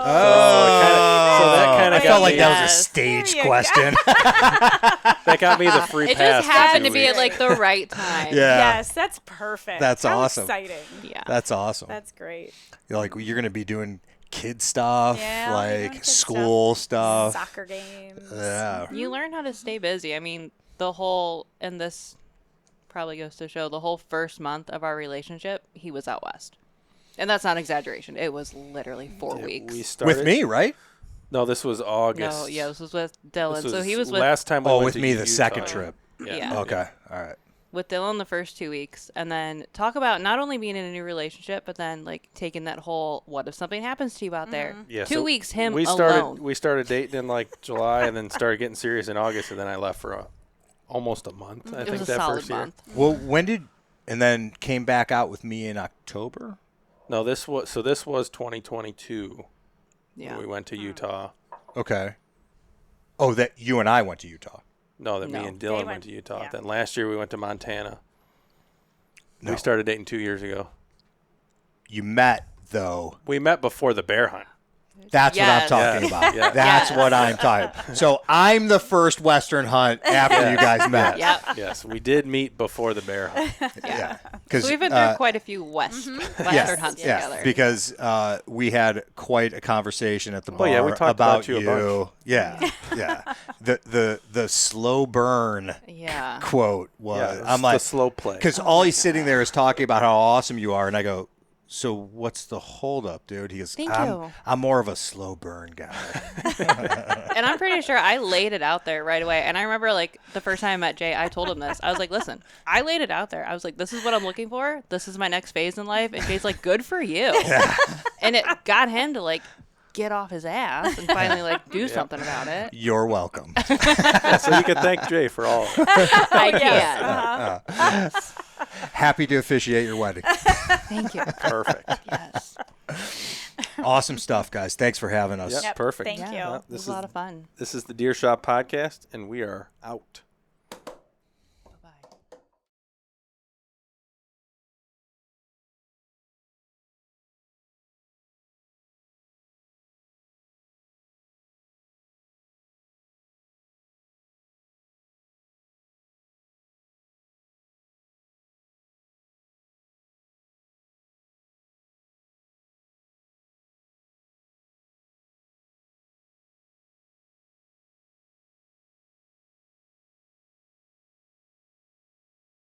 felt like that was a stage question. That got me the free pass. It just happened to be at like the right time. Yeah. Yes, that's perfect. That's awesome. Exciting. Yeah. That's awesome. That's great. You're going to be doing kid stuff, school stuff, soccer games. Yeah. You learn how to stay busy. I mean, and this probably goes to show, the whole first month of our relationship, he was out west. And that's not exaggeration. It was literally 4 weeks. With me, right? No, this was August. No, this was with Dylan. So he was with last time. With me, the second trip. Yeah. Okay. All right. With Dylan the first 2 weeks, and then talk about not only being in a new relationship, but then like taking that whole what if something happens to you out there. Yeah, 2 weeks alone. We started dating in like July, and then started getting serious in August, and then I left for almost a month. I think was a that solid first year. month. Well, and then came back out with me in October. No, this was 2022. Yeah. When we went to Utah. Okay. Oh, that you and I went to Utah. No, me and Dylan went to Utah. Yeah. Then last year we went to Montana. No. We started dating 2 years ago. You met, though. We met before the bear hunt. That's what I'm talking about. Yeah. That's what I'm talking about. So I'm the first Western hunt after you guys met. Yep. Yes, we did meet before the bear hunt. Yeah. So we've been through quite a few Western hunts together. Because we had quite a conversation at the bar we talked about you a bunch. Yeah. The slow burn quote was, I'm like, the slow play. Because all he's sitting there is talking about how awesome you are, and I go, so what's the holdup, dude? He goes, Thank you. I'm more of a slow burn guy. And I'm pretty sure I laid it out there right away. And I remember, like, the first time I met Jay, I told him this. I was like, listen, I laid it out there. I was like, this is what I'm looking for. This is my next phase in life. And Jay's like, good for you. And it got him to, like, get off his ass and finally, like, do something about it. You're welcome. So you can thank Jay for all of it. I can. Happy to officiate your wedding. Thank you. Perfect. Yes. Awesome stuff, guys. Thanks for having us. Yep, perfect. Thank you. It was a lot of fun. This is the Deer Shop Podcast, and we are out.